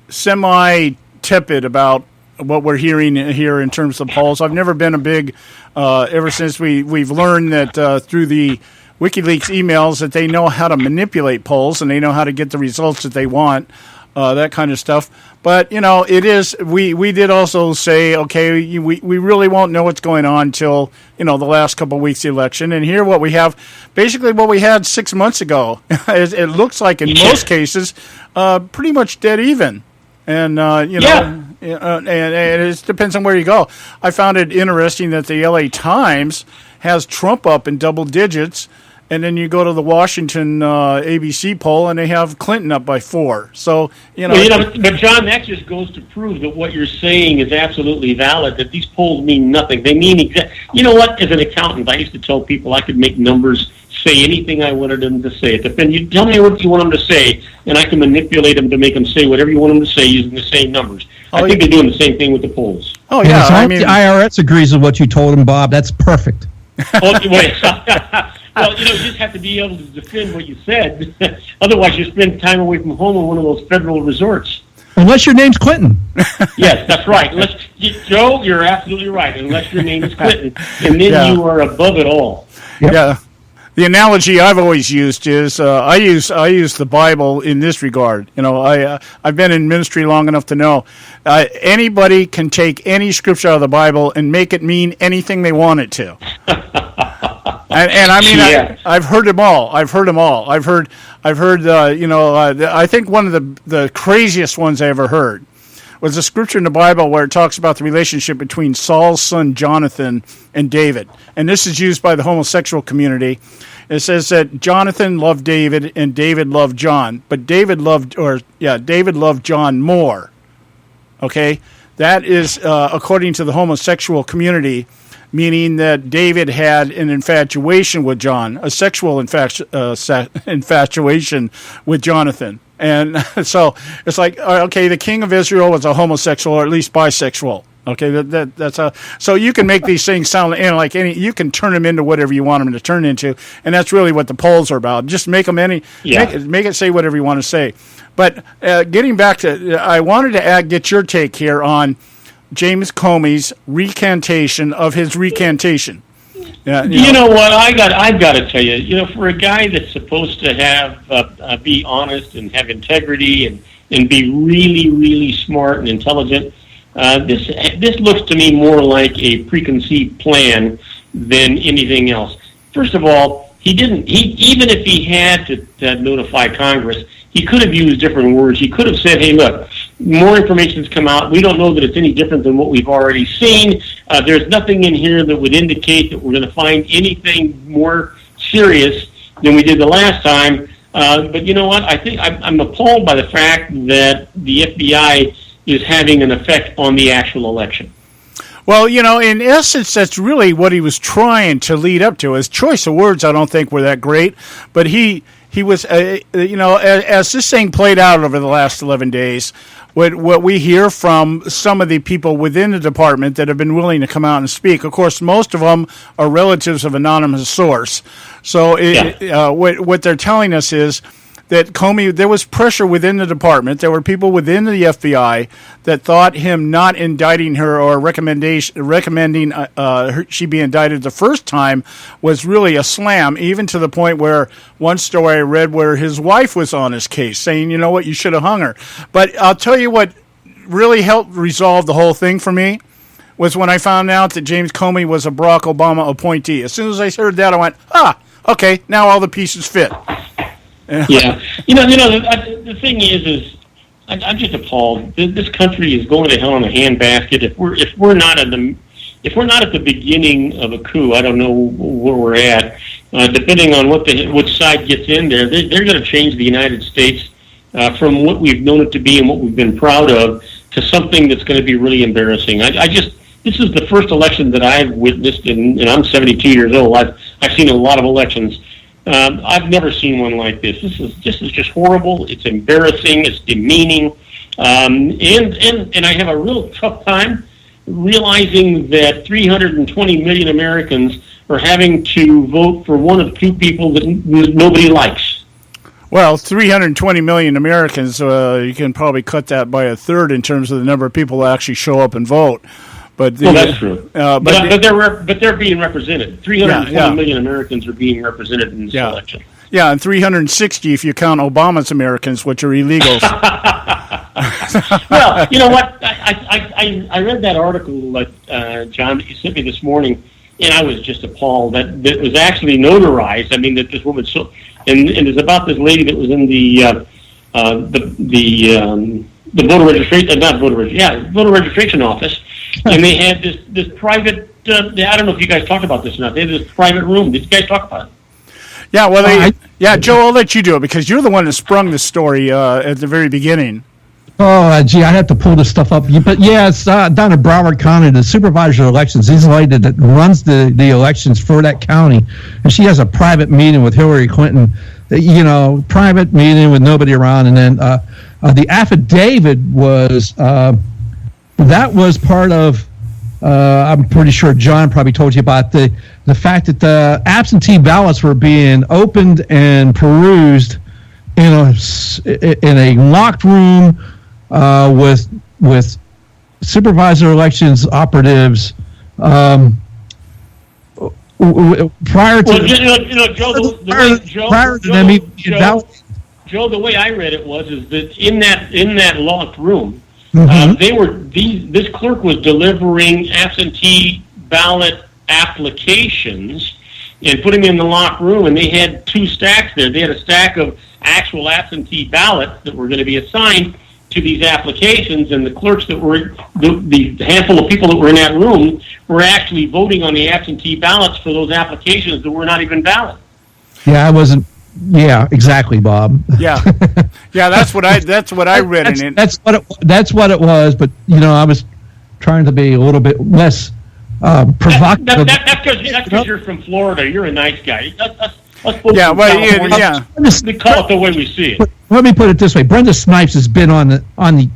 [SPEAKER 7] semi-tepid about what we're hearing here in terms of polls. I've never been a big, ever since we've learned that through the WikiLeaks emails that they know how to manipulate polls and they know how to get the results that they want, that kind of stuff. But, you know, it is, we did also say, okay, we really won't know what's going on until, you know, the last couple of weeks of the election. And here what we have, basically what we had 6 months ago, it looks like in most cases, pretty much dead even. And, you know, and it depends on where you go. I found it interesting that the LA Times has Trump up in double digits. And then you go to the Washington ABC poll, and they have Clinton up by 4. So, you know.
[SPEAKER 18] Well, but John, that just goes to prove that what you're saying is absolutely valid, that these polls mean nothing. They mean you know what? As an accountant, I used to tell people I could make numbers say anything I wanted them to say. Then you tell me what you want them to say, and I can manipulate them to make them say whatever you want them to say using the same numbers. I think they're doing the same thing with the polls.
[SPEAKER 7] Oh, yeah.
[SPEAKER 6] As long as the IRS agrees with what you told them, Bob, that's perfect.
[SPEAKER 18] Well, you just have to be able to defend what you said. Otherwise, you spend time away from home in one of those federal resorts.
[SPEAKER 6] Unless your name's Clinton.
[SPEAKER 18] Yes, that's right. Joe, you're absolutely right. Unless your name is Clinton, and then you are above it all.
[SPEAKER 7] Yep. Yeah. The analogy I've always used is I use the Bible in this regard. You know, I've been in ministry long enough to know anybody can take any scripture out of the Bible and make it mean anything they want it to. And I mean, I've heard them all. I've heard. You know, I think one of the craziest ones I ever heard was a scripture in the Bible where it talks about the relationship between Saul's son Jonathan and David. And this is used by the homosexual community. It says that Jonathan loved David and David loved John, but David loved John more. Okay? That is according to the homosexual community, meaning that David had an infatuation with John, a sexual infatuation with Jonathan. And so it's like, okay, the king of Israel was a homosexual or at least bisexual. Okay, that's how. So you can make these things sound like you can turn them into whatever you want them to turn into, and that's really what the polls are about. Just make them make it say whatever you want to say. But getting back to, I wanted to get your take here on James Comey's recantation of his recantation.
[SPEAKER 18] You know what? I've got to tell you. You know, for a guy that's supposed to have be honest and have integrity and be really, really smart and intelligent, this looks to me more like a preconceived plan than anything else. First of all, even if he had to notify Congress, he could have used different words. He could have said, "Hey, look, more information's come out. We don't know that it's any different than what we've already seen. There's nothing in here that would indicate that we're going to find anything more serious than we did the last time." But you know what? I think I'm appalled by the fact that the FBI is having an effect on the actual election.
[SPEAKER 7] Well, in essence, that's really what he was trying to lead up to. His choice of words, I don't think, were that great, but he was, as this thing played out over the last 11 days, what we hear from some of the people within the department that have been willing to come out and speak. Of course, most of them are relatives of anonymous source. So what they're telling us is that Comey, there was pressure within the department. There were people within the FBI that thought him not indicting her or recommending she be indicted the first time was really a slam, even to the point where one story I read where his wife was on his case saying, you know what, you should have hung her. But I'll tell you what really helped resolve the whole thing for me was when I found out that James Comey was a Barack Obama appointee. As soon as I heard that, I went, okay, now all the pieces fit.
[SPEAKER 18] Yeah, the thing is I'm just appalled. This country is going to hell in a handbasket. If we're not at the beginning of a coup, I don't know where we're at. Depending on which side gets in there, they're going to change the United States from what we've known it to be and what we've been proud of to something that's going to be really embarrassing. This is the first election that I've witnessed, and I'm 72 years old. I've seen a lot of elections. I've never seen one like this. This is just horrible. It's embarrassing. It's demeaning, and I have a real tough time realizing that 320 million Americans are having to vote for one of two people that nobody likes.
[SPEAKER 7] Well, 320 million Americans, you can probably cut that by a third in terms of the number of people that actually show up and vote.
[SPEAKER 18] That's true. But they're being represented. 320 million Americans are being represented in this election.
[SPEAKER 7] Yeah, and 360 if you count Obama's Americans, which are illegals.
[SPEAKER 18] Well, you know what? I read that article, John, that you sent me this morning, and I was just appalled that it was actually notarized. I mean, that this woman and it's about this lady that was in the voter registration office. And they had this private, I don't know if you guys talked about this or not. They had this private room. Did you guys talk about it?
[SPEAKER 7] Yeah, well, Joe, I'll let you do it because you're the one that sprung the story at the very beginning.
[SPEAKER 6] Oh, gee, I have to pull this stuff up. But yeah, it's down in Broward County, the supervisor of elections. He's the lady that runs the elections for that county. And she has a private meeting with Hillary Clinton, private meeting with nobody around. And then the affidavit was... that was part of, I'm pretty sure John probably told you about the fact that the absentee ballots were being opened and perused in a locked room with supervisor elections operatives prior to
[SPEAKER 18] Joe, the way I read it was that in that locked room. This clerk was delivering absentee ballot applications and putting them in the locked room, and they had two stacks there. They had a stack of actual absentee ballots that were going to be assigned to these applications, and the clerks that were the handful of people that were in that room were actually voting on the absentee ballots for those applications that were not even valid.
[SPEAKER 6] Yeah, I wasn't. Yeah, exactly, Bob.
[SPEAKER 7] Yeah, that's what I read in it.
[SPEAKER 6] That's what it was. But I was trying to be a little bit less provocative.
[SPEAKER 18] That's because you're from Florida. You're a nice guy. We call it the way we see it.
[SPEAKER 6] Let me put it this way: Brenda Snipes has been on the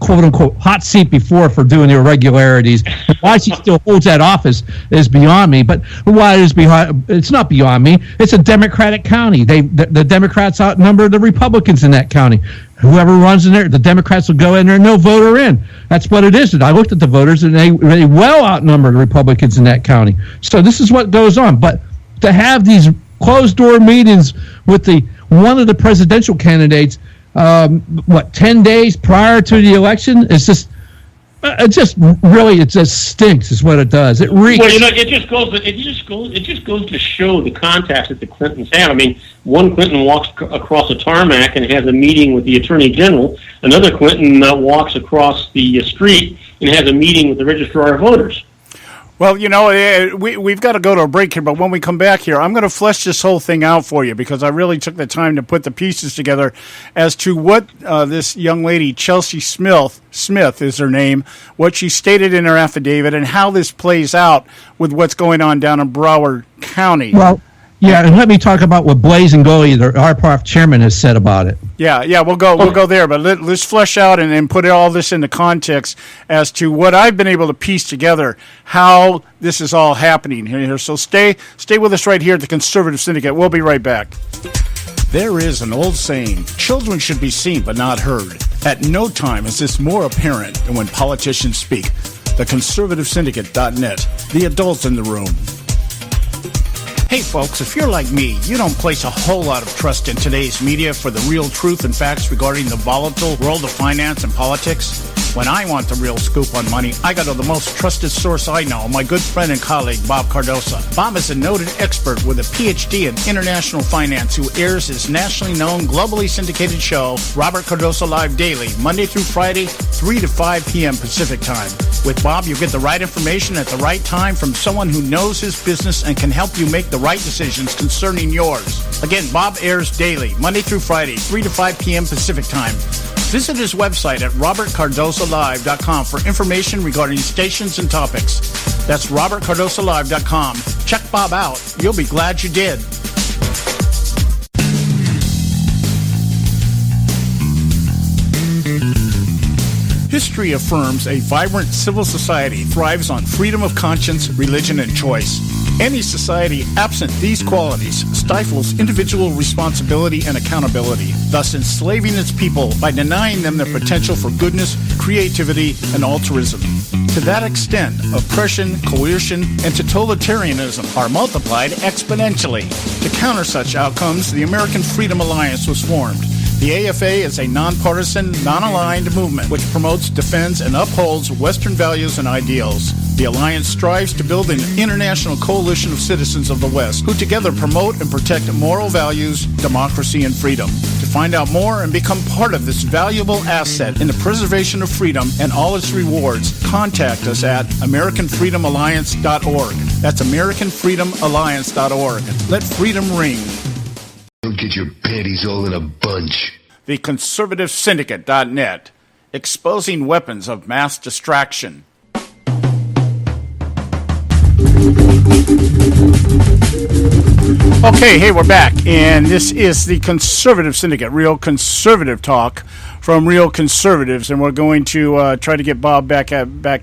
[SPEAKER 6] quote unquote hot seat before for doing irregularities. Why she still holds that office is beyond me. But why it's not beyond me. It's a Democratic county. The Democrats outnumber the Republicans in that county. Whoever runs in there, the Democrats will go in there and they'll vote her in. That's what it is. And I looked at the voters and they well outnumber the Republicans in that county. So this is what goes on. But to have these closed door meetings with one of the presidential candidates, 10 days prior to the election, it just stinks is what it does. It reeks.
[SPEAKER 18] Well, it just goes to show the contacts that the Clintons have. I mean, one Clinton walks across a tarmac and has a meeting with the Attorney General. Another Clinton walks across the street and has a meeting with the Registrar of Voters.
[SPEAKER 7] Well, we've got to go to a break here, but when we come back here, I'm going to flesh this whole thing out for you because I really took the time to put the pieces together as to what this young lady, Chelsea Smith is her name, what she stated in her affidavit, and how this plays out with what's going on down in Broward County.
[SPEAKER 6] Well, yeah, and let me talk about what Blaze and Goey, the RPRF chairman, has said about it.
[SPEAKER 7] Yeah, we'll go there, but let's flesh out and put all this into context as to what I've been able to piece together, how this is all happening here. So stay with us right here at the Conservative Syndicate. We'll be right back. There is an old saying, children should be seen but not heard. At no time is this more apparent than when politicians speak. The ConservativeSyndicate.net, the adults in the room. Hey folks, if you're like me, you don't place a whole lot of trust in today's media for the real truth and facts regarding the volatile world of finance and politics. When I want the real scoop on money, I go to the most trusted source I know, my good friend and colleague, Bob Cardosa. Bob is a noted expert with a PhD in international finance who airs his nationally known, globally syndicated show, Robert Cardosa Live Daily, Monday through Friday, 3 to 5 p.m. Pacific Time. With Bob, you get the right information at the right time from someone who knows his business and can help you make the right decisions concerning yours. Again, Bob airs daily, Monday through Friday, 3 to 5 p.m. Pacific Time. Visit his website at robertcardosalive.com for information regarding stations and topics. That's robertcardosalive.com. Check Bob out. You'll be glad you did. History affirms a vibrant civil society thrives on freedom of conscience, religion, and choice. Any society absent these qualities stifles individual responsibility and accountability, thus enslaving its people by denying them their potential for goodness, creativity, and altruism. To that extent, oppression, coercion, and totalitarianism are multiplied exponentially. To counter such outcomes, the American Freedom Alliance was formed. The AFA is a nonpartisan, non-aligned movement which promotes, defends, and upholds Western values and ideals. The Alliance strives to build an international coalition of citizens of the West who together promote and protect moral values, democracy, and freedom. To find out more and become part of this valuable asset in the preservation of freedom and all its rewards, contact us at AmericanFreedomAlliance.org. That's AmericanFreedomAlliance.org. Let freedom ring.
[SPEAKER 11] Don't get your panties all in a bunch.
[SPEAKER 7] The ConservativeSyndicate.net, exposing weapons of mass distraction. Okay, hey, we're back, and this is the Conservative Syndicate, real conservative talk from real conservatives, and we're going to try to get Bob back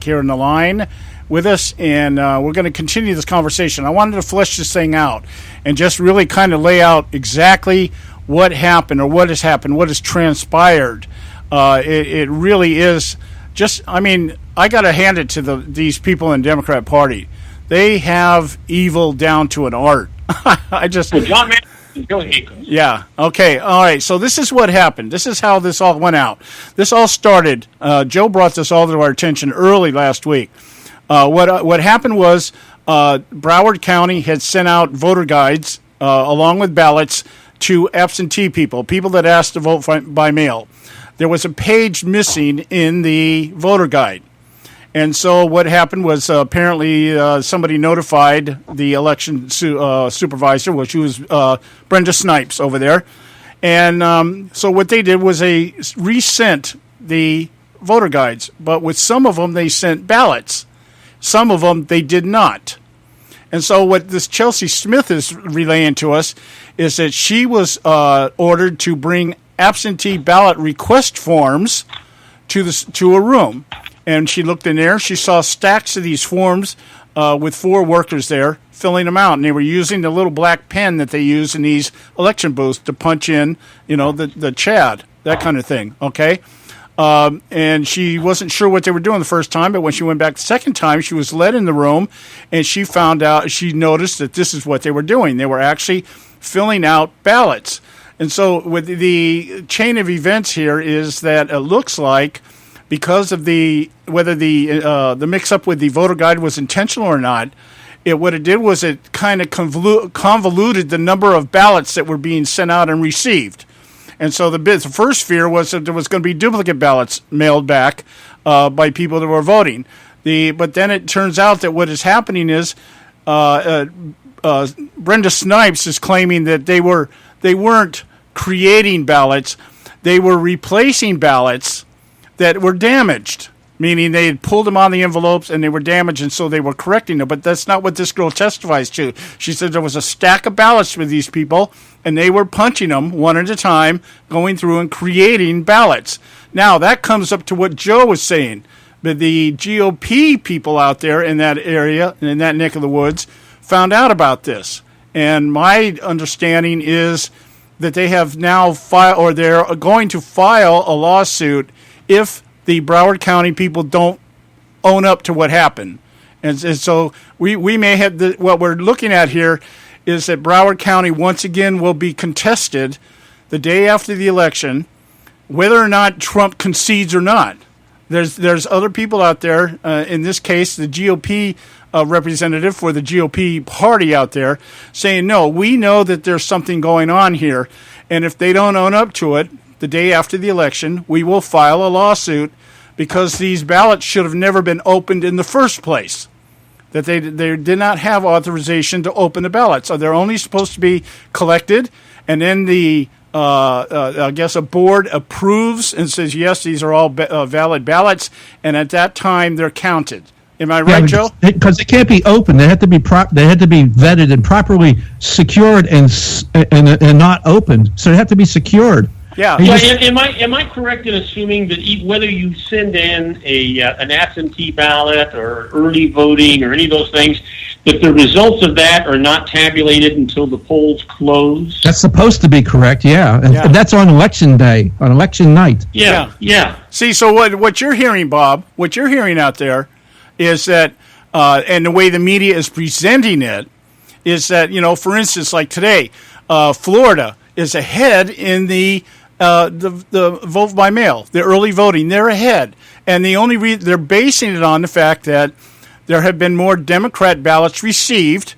[SPEAKER 7] here in the line with us, and we're going to continue this conversation. I wanted to flesh this thing out and just really kind of lay out exactly what happened or what has happened, what has transpired. It really is just, I mean, I got to hand it to these people in the Democrat Party. They have evil down to an art. I just...
[SPEAKER 18] John, man, go ahead.
[SPEAKER 7] Yeah, okay, all right. So this is what happened. This is how this all went out. This all started, Joe brought this all to our attention early last week. What happened was Broward County had sent out voter guides along with ballots to absentee people that asked to vote by mail. There was a page missing in the voter guide. And so what happened was apparently somebody notified the election supervisor, which was Brenda Snipes over there. And so what they did was they resent the voter guides. But with some of them, they sent ballots. Some of them, they did not. And so what this Chelsea Smith is relaying to us is that she was ordered to bring absentee ballot request forms to a room. And she looked in there. She saw stacks of these forms with 4 workers there filling them out. And they were using the little black pen that they use in these election booths to punch in, the Chad, that kind of thing, okay? And she wasn't sure what they were doing the first time, but when she went back the second time, she was led in the room, and she noticed that this is what they were doing. They were actually filling out ballots. And so with the chain of events here is that it looks like because of whether the mix-up with the voter guide was intentional or not, what it did was it kind of convoluted the number of ballots that were being sent out and received. And so the first fear was that there was going to be duplicate ballots mailed back by people that were voting. But then it turns out that what is happening is Brenda Snipes is claiming that they weren't creating ballots, they were replacing ballots that were damaged. Meaning they had pulled them on the envelopes and they were damaged, and so they were correcting them. But that's not what this girl testifies to. She said there was a stack of ballots with these people, and they were punching them one at a time, going through and creating ballots. Now, that comes up to what Joe was saying. But the GOP people out there in that area, in that neck of the woods, found out about this. And my understanding is that they have now filed, or they're going to file a lawsuit if the Broward County people don't own up to what happened. And so we may have what we're looking at here is that Broward County once again will be contested the day after the election, whether or not Trump concedes or not. There's other people out there, in this case, the GOP representative for the GOP party out there, saying, no, we know that there's something going on here, and if they don't own up to it, the day after the election, we will file a lawsuit because these ballots should have never been opened in the first place. That they did not have authorization to open the ballots. So they're only supposed to be collected, and then I guess a board approves and says, yes, these are all valid ballots, and at that time they're counted. Am I right, Joe?
[SPEAKER 6] Because they can't be open. They have to be they had to be vetted and properly secured and not opened. So they have to be secured.
[SPEAKER 18] Yeah. Am I correct in assuming that whether you send in an absentee ballot or early voting or any of those things, that the results of that are not tabulated until the polls close?
[SPEAKER 6] That's supposed to be correct. Yeah. And that's on election day, on election night.
[SPEAKER 18] Yeah.
[SPEAKER 7] See, so what you're hearing, Bob, what you're hearing out there is that, and the way the media is presenting it, is that, for instance, like today, Florida is ahead in the vote by mail, the early voting. They're ahead, and the only they're basing it on the fact that there have been more Democrat ballots received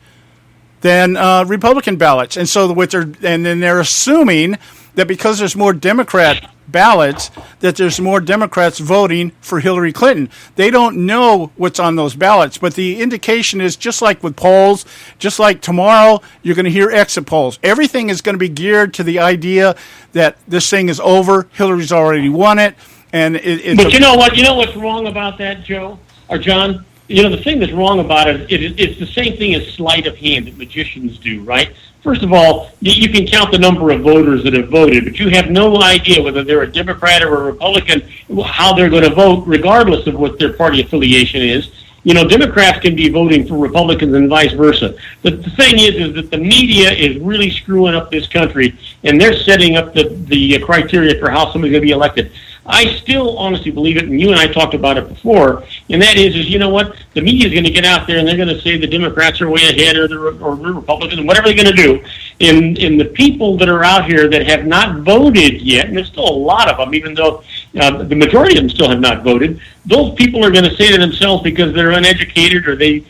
[SPEAKER 7] than Republican ballots, and so then they're assuming that because there's more Democrat ballots, that there's more Democrats voting for Hillary Clinton. They don't know what's on those ballots, but the indication is just like with polls, just like tomorrow, you're going to hear exit polls. Everything is going to be geared to the idea that this thing is over. Hillary's already won it.
[SPEAKER 18] But you know what? You know what's wrong about that, Joe or John? The thing that's wrong about it's the same thing as sleight of hand that magicians do, right? First of all, you can count the number of voters that have voted, but you have no idea whether they're a Democrat or a Republican, how they're going to vote, regardless of what their party affiliation is. Democrats can be voting for Republicans and vice versa. But the thing is that the media is really screwing up this country, and they're setting up the criteria for how somebody's going to be elected. I still honestly believe it, and you and I talked about it before, and that is you know what? The media is going to get out there, and they're going to say the Democrats are way ahead or the Republicans, and whatever they're going to do. And the people that are out here that have not voted yet, and there's still a lot of them, even though the majority of them still have not voted, those people are going to say to themselves because they're uneducated or they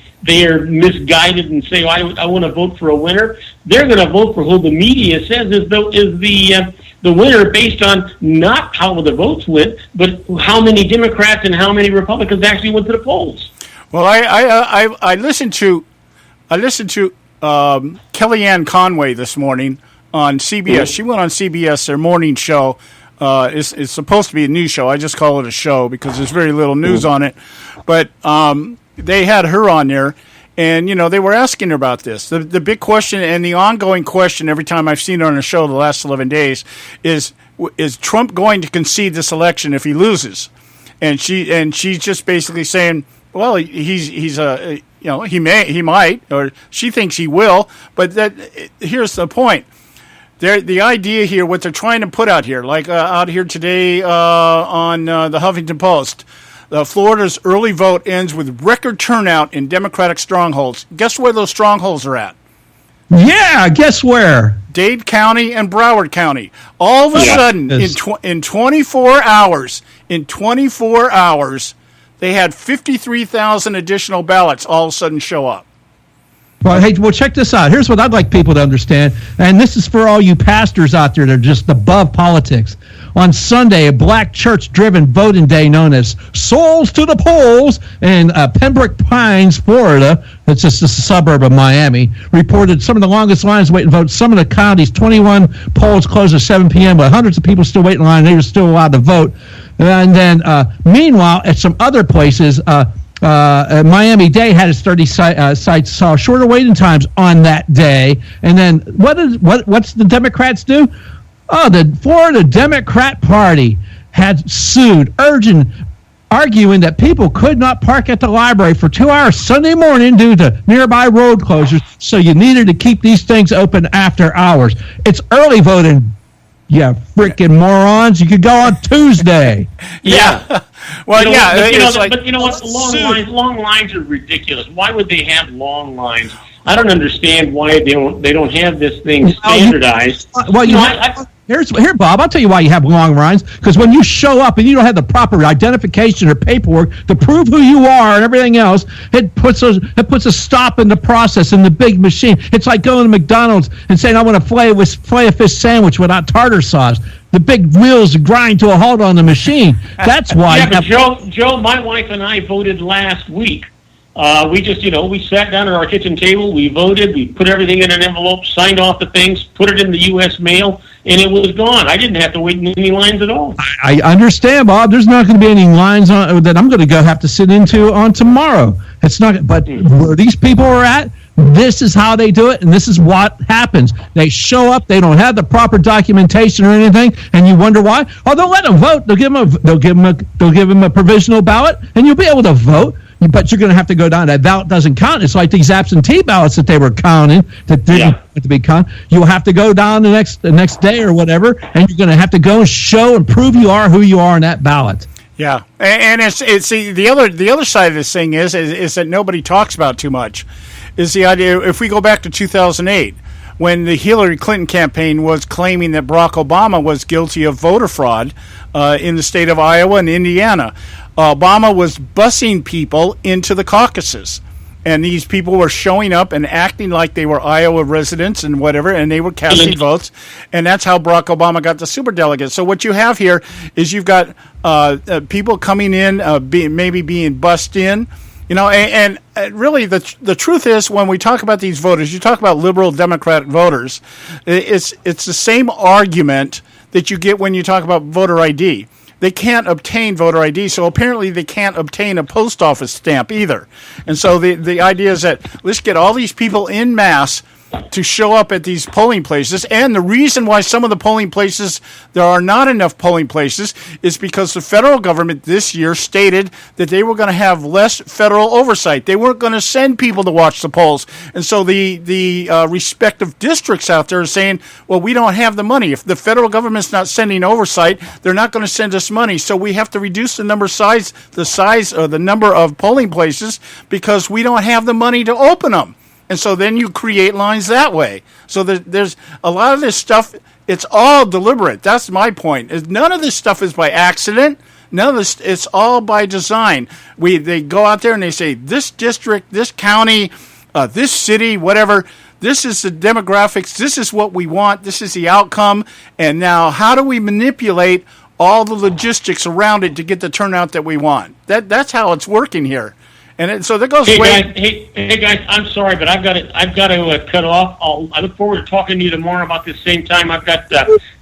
[SPEAKER 18] are misguided and say, I want to vote for a winner. They're going to vote for who the media says is the winner based on not how the votes went, but how many Democrats and how many Republicans actually went to the polls.
[SPEAKER 7] Well, I listened to Kellyanne Conway this morning on CBS. Mm-hmm. She went on CBS, their morning show. It's supposed to be a news show. I just call it a show because there's very little news on it. But they had her on there, and they were asking her about this. The big question and the ongoing question every time I've seen her on a show the last 11 days is Trump going to concede this election if he loses? And she's just basically saying, well, he might, or she thinks he will. But here's the point. The idea here, what they're trying to put out here, like out here today on the Huffington Post, Florida's early vote ends with record turnout in Democratic strongholds. Guess where those strongholds are at?
[SPEAKER 6] Yeah, guess where?
[SPEAKER 7] Dade County and Broward County. All of a sudden, in 24 hours, they had 53,000 additional ballots all of a sudden show up.
[SPEAKER 6] Well, hey, check this out. Here's what I'd like people to understand, and this is for all you pastors out there that are just above politics. On Sunday, a black church-driven voting day known as Souls to the Polls in Pembroke Pines, Florida, that's just a suburb of Miami, reported some of the longest lines waiting to vote. Some of the counties, 21 polls closed at 7 p.m., but hundreds of people still waiting in line. They were still allowed to vote. And then, meanwhile, at some other places, Miami-Dade had its 30 sites, saw shorter waiting times on that day. And then what's the Democrats do? Oh, the Florida Democrat Party had sued, arguing that people could not park at the library for 2 hours Sunday morning due to nearby road closures, so you needed to keep these things open after hours. It's early voting, you freaking morons. You could go on Tuesday.
[SPEAKER 18] Yeah.
[SPEAKER 7] Well,
[SPEAKER 18] but you know what? Long lines are ridiculous. Why would they have long lines? I don't understand why they don't have this thing standardized.
[SPEAKER 6] Here, Bob, I'll tell you why you have long lines. Because when you show up and you don't have the proper identification or paperwork to prove who you are and everything else, it puts a stop in the process in the big machine. It's like going to McDonald's and saying, I want a filet fish sandwich without tartar sauce. The big wheels grind to a halt on the machine. That's why.
[SPEAKER 18] Yeah, but Joe, my wife and I voted last week. We just, we sat down at our kitchen table, we voted, we put everything in an envelope, signed off the things, put it in the U.S. mail, and it was gone. I didn't have to wait in any lines at all.
[SPEAKER 6] I understand, Bob. There's not going to be any lines that I'm going to have to sit into on tomorrow. It's not, but where these people are at, this is how they do it, and this is what happens. They show up, they don't have the proper documentation or anything, and you wonder why. Oh, they'll let them vote. They'll give them a provisional ballot, and you'll be able to vote. But you're going to have to go down. That ballot doesn't count. It's like these absentee ballots that they were counting that didn't have to be counted. You'll have to go down the next day or whatever, and you're going to have to go and show and prove you are who you are on that ballot.
[SPEAKER 7] Yeah, and it's the other side of this thing is that nobody talks about too much. Is the idea if we go back to 2008 when the Hillary Clinton campaign was claiming that Barack Obama was guilty of voter fraud in the state of Iowa and Indiana. Obama was busing people into the caucuses, and these people were showing up and acting like they were Iowa residents and whatever, and they were casting votes, and that's how Barack Obama got the superdelegates. So what you have here is you've got people coming in, maybe being bussed in, and really the truth is when we talk about these voters, you talk about liberal Democrat voters, it's the same argument that you get when you talk about voter ID. They can't obtain voter ID, so apparently they can't obtain a post office stamp either. And so the idea is that let's get all these people en masse to show up at these polling places. And the reason why some of the polling places, there are not enough polling places, is because the federal government this year stated that they were going to have less federal oversight. They weren't going to send people to watch the polls. And so the respective districts out there are saying, well, we don't have the money. If the federal government's not sending oversight, they're not going to send us money. So we have to reduce the number of polling places because we don't have the money to open them. And so then you create lines that way. So there's a lot of this stuff, it's all deliberate. That's my point. None of this stuff is by accident. None of this, it's all by design. They go out there and they say, this district, this county, this city, whatever, this is the demographics, this is what we want, this is the outcome, and now how do we manipulate all the logistics around it to get the turnout that we want? That's how it's working here. And so that goes.
[SPEAKER 18] Hey guys, I'm sorry, but I've got to cut off. I look forward to talking to you tomorrow about this same time. I've got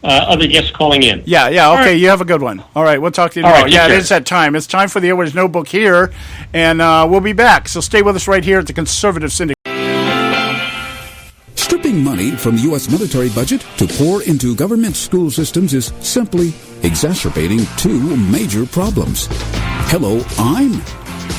[SPEAKER 18] other guests calling in.
[SPEAKER 7] Yeah. Okay, right. You have a good one. All right, we'll talk to you tomorrow. Right, it is that time. It's time for the Edwards Notebook here, and we'll be back. So stay with us right here at the Conservative Syndicate.
[SPEAKER 19] Stripping money from the U.S. military budget to pour into government school systems is simply exacerbating two major problems. Hello, I'm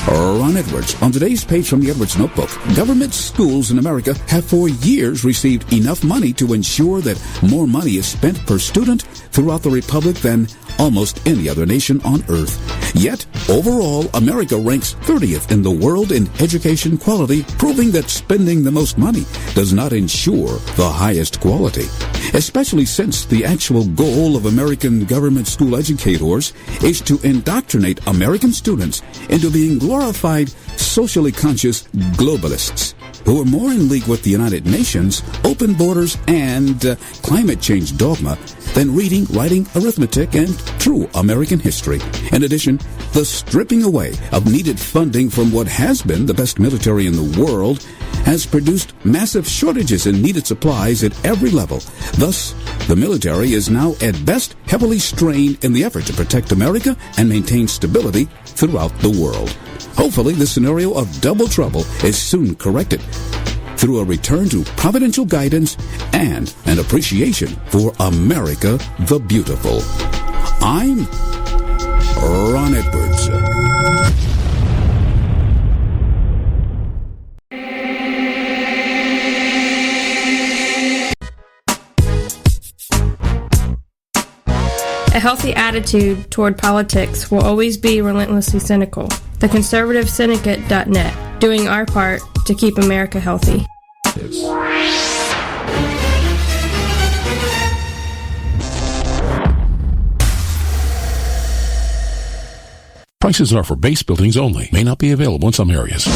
[SPEAKER 19] Ron Edwards. On today's page from the Edwards Notebook, government schools in America have for years received enough money to ensure that more money is spent per student throughout the Republic than almost any other nation on earth. Yet, overall, America ranks 30th in the world in education quality, proving that spending the most money does not ensure the highest quality. Especially since the actual goal of American government school educators is to indoctrinate American students into being glorified, socially conscious globalists. who are more in league with the United Nations, open borders, and climate change dogma than reading, writing, arithmetic, and true American history. In addition, the stripping away of needed funding from what has been the best military in the world has produced massive shortages in needed supplies at every level. Thus, the military is now at best heavily strained in the effort to protect America and maintain stability throughout the world. Hopefully, this scenario of double trouble is soon corrected through a return to providential guidance and an appreciation for America the Beautiful. I'm Ron Edwards.
[SPEAKER 20] A healthy attitude toward politics will always be relentlessly cynical. TheConservativeSyndicate.net, doing our part to keep America healthy.
[SPEAKER 21] Prices are for base buildings only. May not be available in some areas.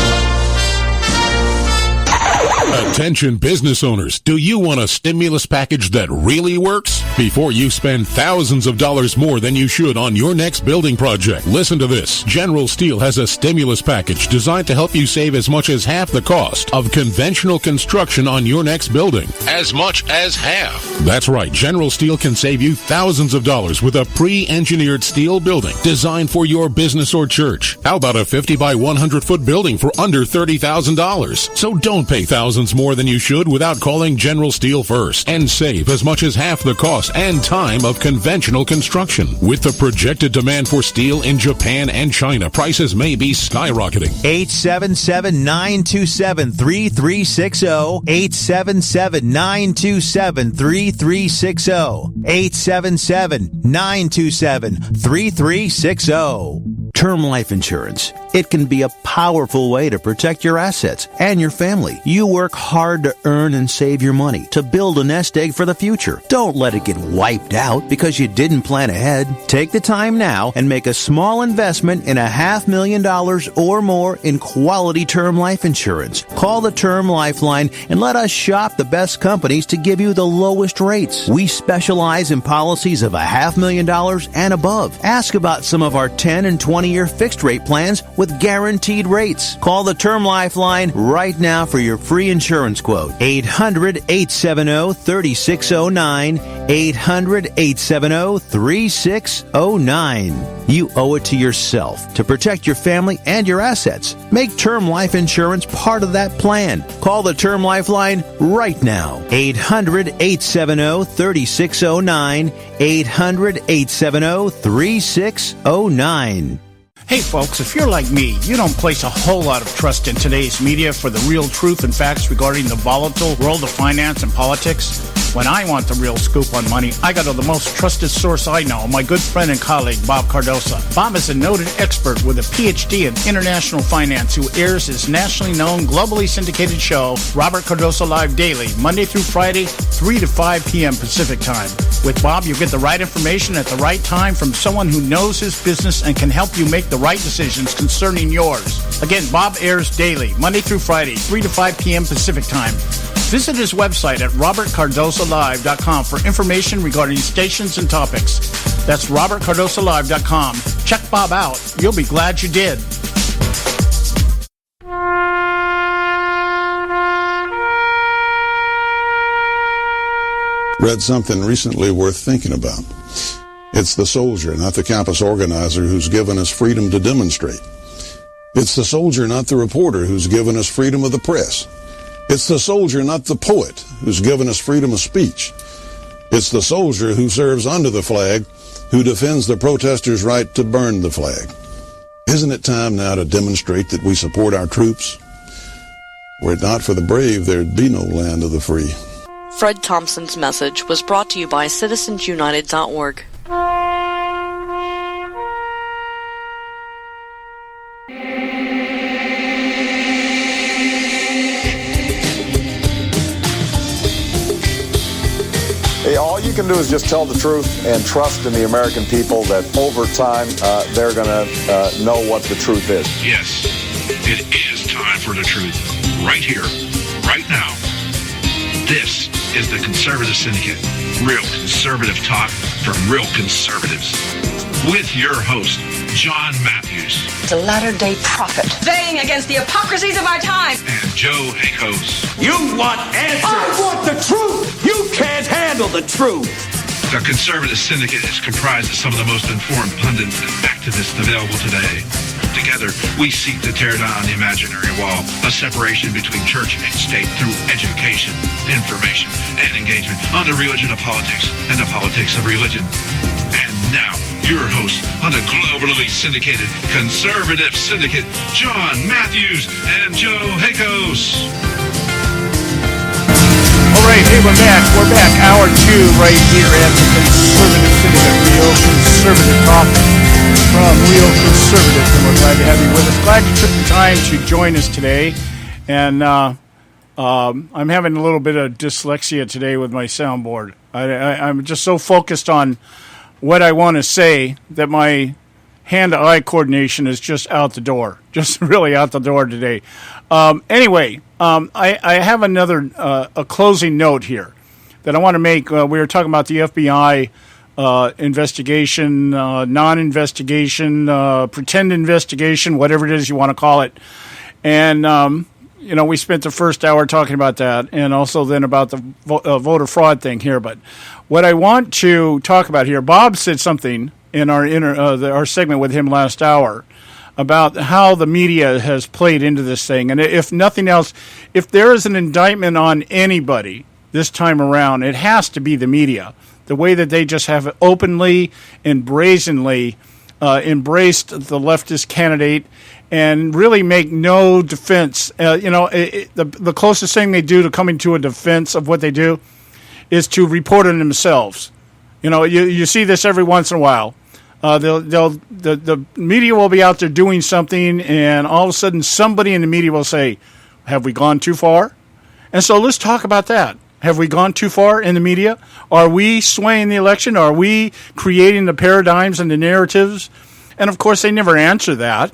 [SPEAKER 21] Attention business owners, do you want a stimulus package that really works? Before you spend thousands of dollars more than you should on your next building project, listen to this. General Steel has a stimulus package designed to help you save as much as half the cost of conventional construction on your next building. As much as half. That's right, General Steel can save you thousands of dollars with a pre-engineered steel building designed for your business or church. How about a 50 by 100 foot building for under $30,000? So don't pay thousands more than you should without calling General Steel first and save as much as half the cost and time of conventional construction. With the projected demand for steel in Japan and China, prices may be skyrocketing.
[SPEAKER 12] 877-927-3360. 877-927-3360. 877-927-3360. Term life insurance. It can be a powerful way to protect your assets and your family. You work hard to earn and save your money to build a nest egg for the future. Don't let it get wiped out because you didn't plan ahead. Take the time now and make a small investment in $500,000 or more in quality term life insurance. Call the Term Lifeline and let us shop the best companies to give you the lowest rates. We specialize in policies of $500,000 and above. Ask about some of our 10 and 20-year fixed rate plans with guaranteed rates. Call the Term Lifeline right now for your free insurance quote. 800-870-3609. 800-870-3609. You owe it to yourself to protect your family and your assets. Make term life insurance part of that plan. Call the Term Lifeline right now. 800-870-3609. 800-870-3609.
[SPEAKER 7] Hey folks, if you're like me, you don't place a whole lot of trust in today's media for the real truth and facts regarding the volatile world of finance and politics. When I want the real scoop on money, I go to the most trusted source I know, my good friend and colleague, Bob Cardoso. Bob is a noted expert with a PhD in international finance who airs his nationally known, globally syndicated show, Robert Cardoso Live Daily, Monday through Friday, 3 to 5 p.m. Pacific Time. With Bob, you get the right information at the right time from someone who knows his business and can help you make the right decisions concerning yours. Again, Bob airs daily, Monday through Friday, 3 to 5 p.m. Pacific Time. Visit his website at robertcardosolive.com for information regarding stations and topics. That's robertcardosolive.com. Check Bob out. You'll be glad you did.
[SPEAKER 22] Read something recently worth thinking about. It's the soldier, not the campus organizer, who's given us freedom to demonstrate. It's the soldier, not the reporter, who's given us freedom of the press. It's the soldier, not the poet, who's given us freedom of speech. It's the soldier who serves under the flag, who defends the protesters' right to burn the flag. Isn't it time now to demonstrate that we support our troops? Were it not for the brave, there'd be no land of the free.
[SPEAKER 23] Fred Thompson's message was brought to you by citizensunited.org.
[SPEAKER 1] Hey, all you can do is just tell the truth and trust in the American people that over time they're going to know what the truth is.
[SPEAKER 2] Yes, it is time time for the truth. Right here, right now. This is the Conservative Syndicate. Real conservative talk from real conservatives. With your host, John Matthews.
[SPEAKER 3] The latter-day prophet.
[SPEAKER 4] Saying against the hypocrisies of our time.
[SPEAKER 2] And Joe Hakos.
[SPEAKER 5] You want answers. I want the truth. You can't handle the truth.
[SPEAKER 2] The Conservative Syndicate is comprised of some of the most informed pundits and activists available today. Together, we seek to tear down the imaginary wall, a separation between church and state through education, information, and engagement on the religion of politics and the politics of religion. And now, your host on the globally syndicated Conservative Syndicate, John Matthews and Joe Hakos.
[SPEAKER 7] All right, hey, we're back. We're back. Hour 2 right here at the Conservative Syndicate. Real conservative talk from Real Conservative. And we're glad to have you with us. Glad you took the time to join us today. And I'm having a little bit of dyslexia today with my soundboard. I'm just so focused on what I want to say that my hand-to-eye coordination is just out the door. Just really out the door today. Anyway, I have another a closing note here that I want to make. We were talking about the FBI investigation, non-investigation, pretend investigation, whatever it is you want to call it. And, we spent the first hour talking about that and also then about the voter fraud thing here. But what I want to talk about here, Bob said something in our segment with him last hour about how the media has played into this thing. And if nothing else, if there is an indictment on anybody this time around, it has to be the media. The way that they just have openly and brazenly embraced the leftist candidate and really make no defense. The closest thing they do to coming to a defense of what they do is to report on themselves. You see this every once in a while. The media will be out there doing something, and all of a sudden somebody in the media will say, have we gone too far? And so let's talk about that. Have we gone too far in the media? Are we swaying the election? Are we creating the paradigms and the narratives? And, of course, they never answer that.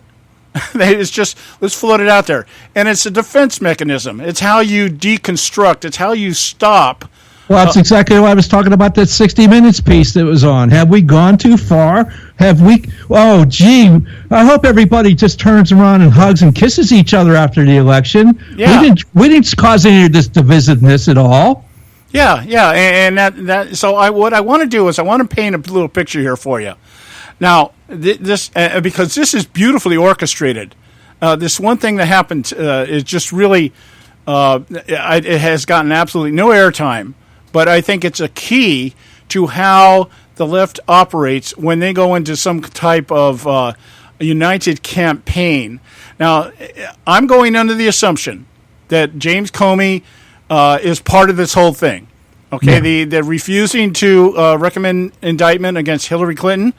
[SPEAKER 7] It's just, let's float it out there. And it's a defense mechanism. It's how you deconstruct. It's how you stop.
[SPEAKER 6] Well, that's exactly what I was talking about, that 60 Minutes piece that was on. Have we gone too far? Have we? Oh, gee, I hope everybody just turns around and hugs and kisses each other after the election.
[SPEAKER 7] Yeah.
[SPEAKER 6] We didn't cause any of this divisiveness at all.
[SPEAKER 7] Yeah, and that. So what I want to do is I want to paint a little picture here for you. Now, this because this is beautifully orchestrated. This one thing that happened is just really it has gotten absolutely no airtime. But I think it's a key to how the left operates when they go into some type of united campaign. Now, I'm going under the assumption that James Comey is part of this whole thing. Okay, the refusing to recommend indictment against Hillary Clinton,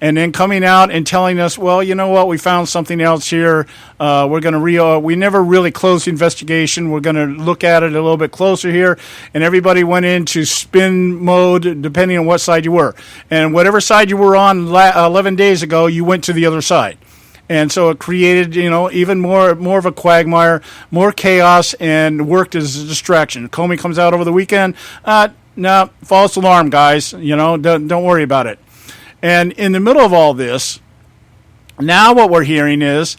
[SPEAKER 7] and then coming out and telling us, well, you know what, we found something else here. We're going to we never really closed the investigation. We're going to look at it a little bit closer here. And everybody went into spin mode, depending on what side you were. And whatever side you were on 11 days ago, you went to the other side. And so it created, even more of a quagmire, more chaos, and worked as a distraction. Comey comes out over the weekend. No, false alarm, guys. Don't worry about it. And in the middle of all this, now what we're hearing is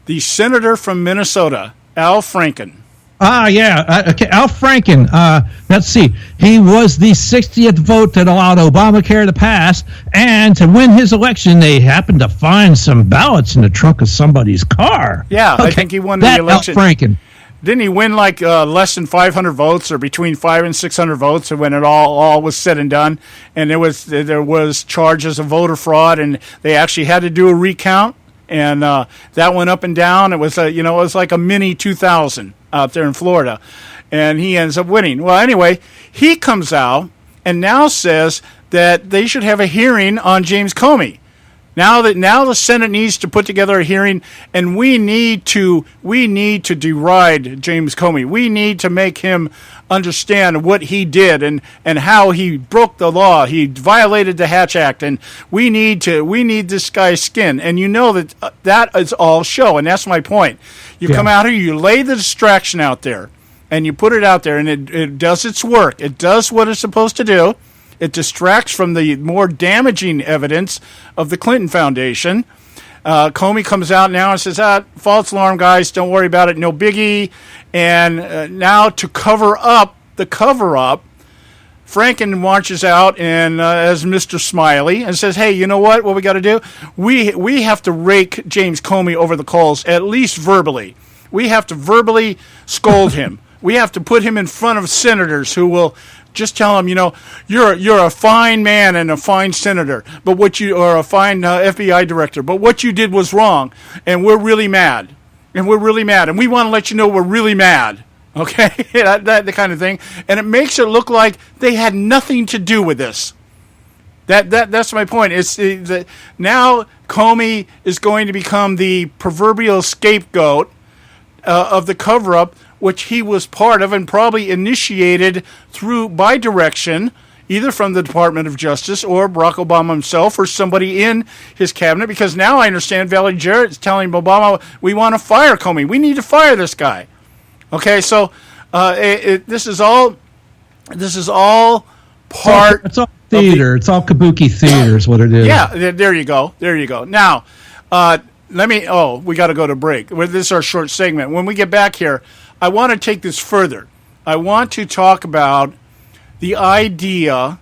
[SPEAKER 7] the senator from Minnesota, Al Franken.
[SPEAKER 6] Okay, Al Franken. Let's see. He was the 60th vote that allowed Obamacare to pass, and to win his election, they happened to find some ballots in the trunk of somebody's car.
[SPEAKER 7] Yeah, okay. I think he won the election.
[SPEAKER 6] Al Franken.
[SPEAKER 7] Didn't he win like less than 500 votes, or between 500 and 600 votes, when it all was said and done? And there was charges of voter fraud, and they actually had to do a recount, and that went up and down. It was it was like a mini 2000 out there in Florida, and he ends up winning. Well, anyway, he comes out and now says that they should have a hearing on James Comey. Now the Senate needs to put together a hearing, and we need to deride James Comey. We need to make him understand what he did and how he broke the law. He violated the Hatch Act, and we need this guy's skin. And you know that is all show, and that's my point. You come out here, you lay the distraction out there, and you put it out there, and it does its work. It does what it's supposed to do. It distracts from the more damaging evidence of the Clinton Foundation. Comey comes out now and says, false alarm, guys, don't worry about it, no biggie. And now to cover up the cover-up, Franken marches out and as Mr. Smiley and says, hey, you know what we got to do? We have to rake James Comey over the coals, at least verbally. We have to verbally scold him. We have to put him in front of senators who will just tell him, you're a fine man and a fine senator, but or a fine FBI director, but what you did was wrong, and we're really mad, and we want to let you know we're really mad. Okay, that the kind of thing, and it makes it look like they had nothing to do with this. That's my point. It's now Comey is going to become the proverbial scapegoat of the cover-up, which he was part of and probably initiated by direction, either from the Department of Justice or Barack Obama himself or somebody in his cabinet, because now I understand Valerie Jarrett is telling Obama, we want to fire Comey. We need to fire this guy. Okay, so this is all part.
[SPEAKER 6] It's all theater. It's all kabuki theater is what it is.
[SPEAKER 7] Yeah, there you go. Now, we got to go to break. This is our short segment. When we get back here, I want to take this further. I want to talk about the idea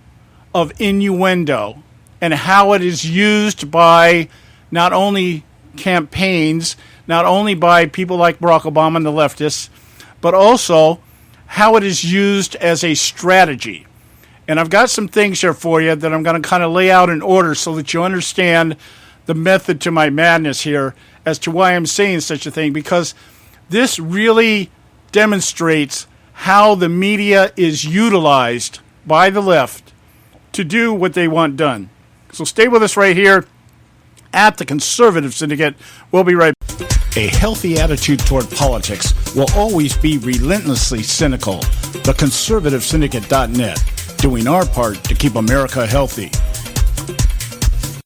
[SPEAKER 7] of innuendo and how it is used by not only campaigns, not only by people like Barack Obama and the leftists, but also how it is used as a strategy. And I've got some things here for you that I'm going to kind of lay out in order so that you understand the method to my madness here as to why I'm saying such a thing, because this really demonstrates how the media is utilized by the left to do what they want done. So stay with us right here at the Conservative Syndicate. We'll be right back. A healthy attitude toward politics will always be relentlessly cynical. TheConservativeSyndicate.net, doing our part to keep America healthy.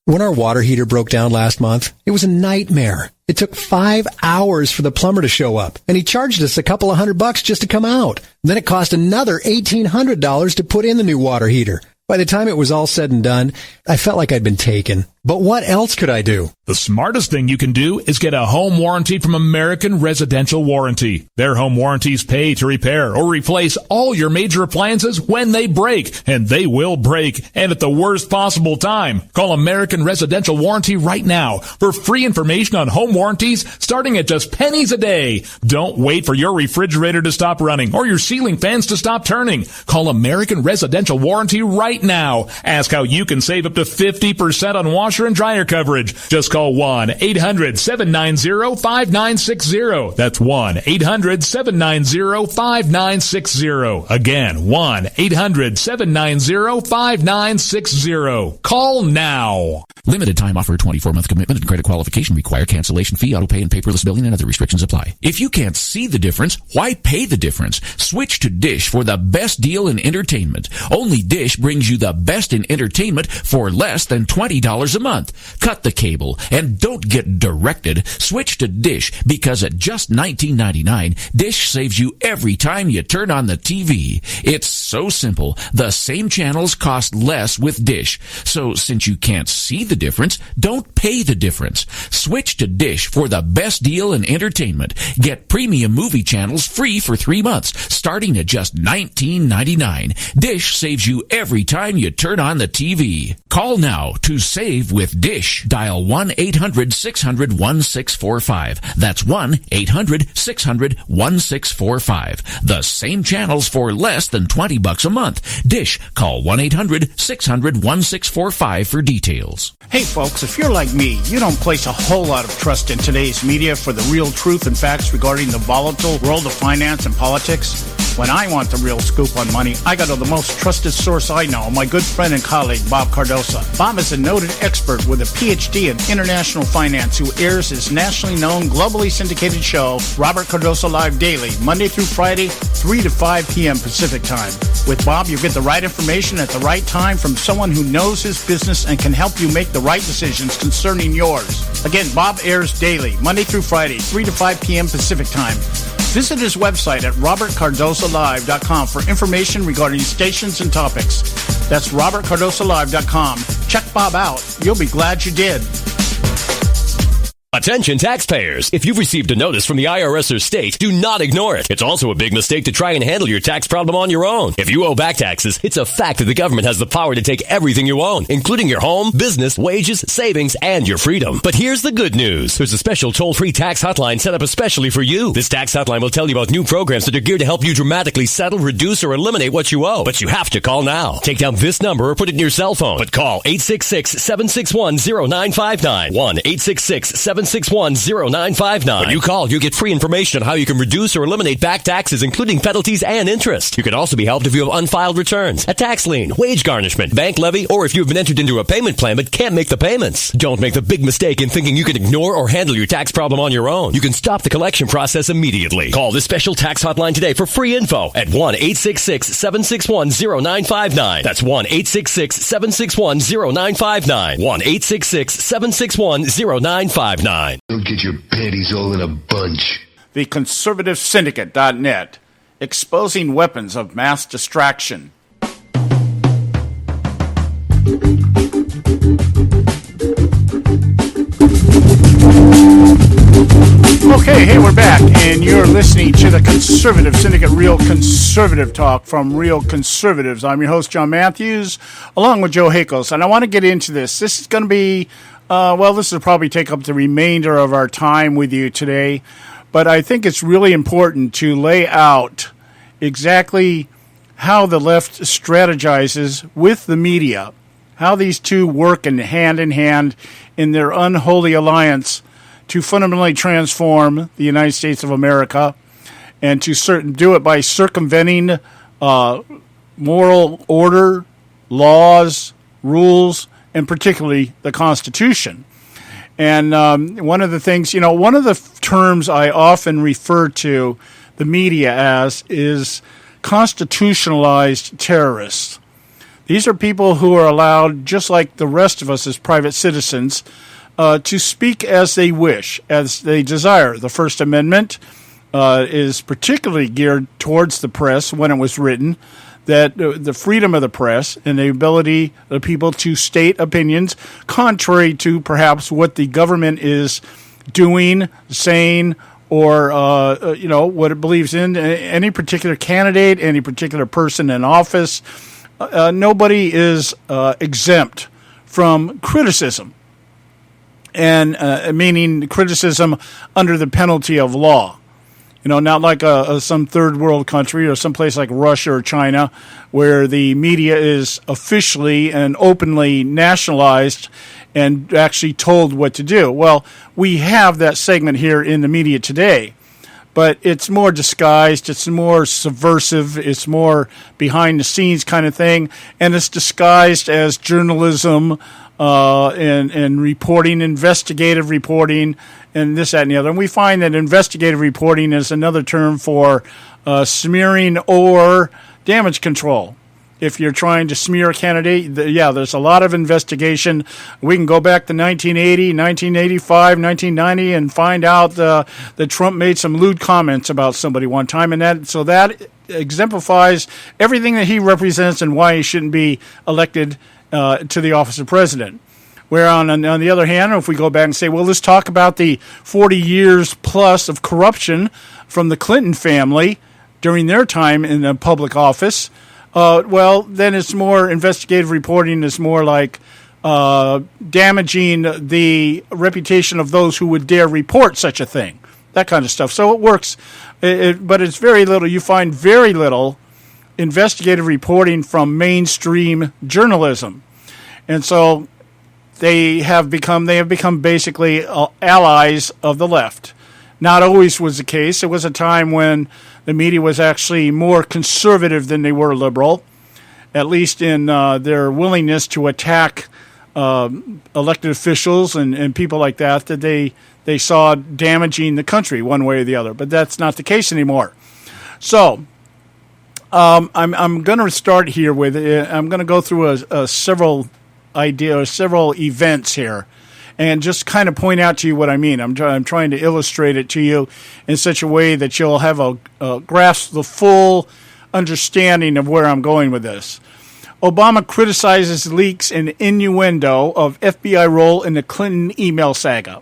[SPEAKER 8] When our water heater broke down last month, it was a nightmare. It took 5 hours for the plumber to show up, and he charged us a couple of $100 just to come out. Then it cost another $1,800 to put in the new water heater. By the time it was all said and done, I felt like I'd been taken. But what else could I do?
[SPEAKER 9] The smartest thing you can do is get a home warranty from American Residential Warranty. Their home warranties pay to repair or replace all your major appliances when they break, and they will break, and at the worst possible time. Call American Residential Warranty right now for free information on home warranties starting at just pennies a day. Don't wait for your refrigerator to stop running or your ceiling fans to stop turning. Call American Residential Warranty right now. Ask how you can save up to 50% on washer and dryer coverage. Just call 1-800-790-5960. That's 1-800-790-5960. Again, 1-800-790-5960. Call now.
[SPEAKER 10] Limited time offer, 24-month commitment and credit qualification require cancellation fee, auto pay, and paperless billing, and other restrictions apply. If you can't see the difference, why pay the difference? Switch to Dish for the best deal in entertainment. Only Dish brings you the best in entertainment for less than $20 a month. Cut the cable and don't get directed. Switch to Dish because at just $19.99, Dish saves you every time you turn on the TV. It's so simple. The same channels cost less with Dish. So since you can't see the difference, don't pay the difference. Switch to Dish for the best deal in entertainment. Get premium movie channels free for 3 months, starting at just $19.99. Dish saves you every time you turn on the TV. Call now to save with Dish. Dial 1-800-600-1645. That's 1-800-600-1645. The same channels for less than $20 a month. Dish. Call 1-800-600-1645 for details.
[SPEAKER 7] Hey folks, if you're like me, you don't place a whole lot of trust in today's media for the real truth and facts regarding the volatile world of finance and politics. When I want the real scoop on money, I go to the most trusted source I know, my good friend and colleague, Bob Cardoso. Bob is a noted expert with a PhD in international finance who airs his nationally known, globally syndicated show, Robert Cardoso Live Daily, Monday through Friday, 3 to 5 p.m. Pacific Time. With Bob, you get the right information at the right time from someone who knows his business and can help you make the right decisions concerning yours. Again, Bob airs daily, Monday through Friday, 3 to 5 p.m. Pacific Time. Visit his website at robertcardosolive.com for information regarding stations and topics. That's robertcardosolive.com. Check Bob out. You'll be glad you did.
[SPEAKER 13] Attention taxpayers. If you've received a notice from the IRS or state, do not ignore it. It's also a big mistake to try and handle your tax problem on your own. If you owe back taxes, it's a fact that the government has the power to take everything you own, including your home, business, wages, savings, and your freedom. But here's the good news. There's a special toll-free tax hotline set up especially for you. This tax hotline will tell you about new programs that are geared to help you dramatically settle, reduce, or eliminate what you owe. But you have to call now. Take down this number or put it in your cell phone. But call 866-761-0959. 1-866-761-0959. When you call, you get free information on how you can reduce or eliminate back taxes, including penalties and interest. You can also be helped if you have unfiled returns, a tax lien, wage garnishment, bank levy, or if you've been entered into a payment plan but can't make the payments. Don't make the big mistake in thinking you can ignore or handle your tax problem on your own. You can stop the collection process immediately. Call this special tax hotline today for free info at 1-866-761-0959. That's 1-866-761-0959. 1-866-761-0959.
[SPEAKER 11] Don't get your panties all in a bunch.
[SPEAKER 7] The Conservative Syndicate.net, exposing weapons of mass distraction. Okay, hey, we're back, and you're listening to the Conservative Syndicate, Real Conservative Talk from Real Conservatives. I'm your host, John Matthews, along with Joe Hakos, and I want to get into this. This is going to be, this will probably take up the remainder of our time with you today, but I think it's really important to lay out exactly how the left strategizes with the media, how these two work in hand in their unholy alliance to fundamentally transform the United States of America and to do it by circumventing moral order, laws, rules, and particularly the Constitution. And one of the things, one of the terms I often refer to the media as is constitutionalized terrorists. These are people who are allowed, just like the rest of us as private citizens, to speak as they wish, as they desire. The First Amendment is particularly geared towards the press when it was written, that the freedom of the press and the ability of people to state opinions contrary to perhaps what the government is doing, saying, or what it believes in, any particular candidate, any particular person in office. Nobody is exempt from criticism. And meaning criticism under the penalty of law. Not like some third world country or someplace like Russia or China where the media is officially and openly nationalized and actually told what to do. Well, we have that segment here in the media today, but it's more disguised, it's more subversive, it's more behind the scenes kind of thing, and it's disguised as journalism, and reporting, investigative reporting, and this, that, and the other. And we find that investigative reporting is another term for smearing or damage control. If you're trying to smear a candidate, there's a lot of investigation. We can go back to 1980, 1985, 1990, and find out that Trump made some lewd comments about somebody one time, and that exemplifies everything that he represents and why he shouldn't be elected to the office of president. Where on the other hand, if we go back and say, well, let's talk about the 40 years plus of corruption from the Clinton family during their time in the public office, then it's more investigative reporting. Is more like damaging the reputation of those who would dare report such a thing, that kind of stuff. So it works, but it's very little. You find very little investigative reporting from mainstream journalism. And so they have become basically allies of the left. Not always was the case. There was a time when the media was actually more conservative than they were liberal, at least in their willingness to attack elected officials and people like that they saw damaging the country one way or the other. But that's not the case anymore. So I'm going to start here with I'm going to go through several events here, and just kind of point out to you what I mean. I'm trying to illustrate it to you in such a way that you'll have a grasp the full understanding of where I'm going with this. Obama criticizes leaks and innuendo of FBI role in the Clinton email saga.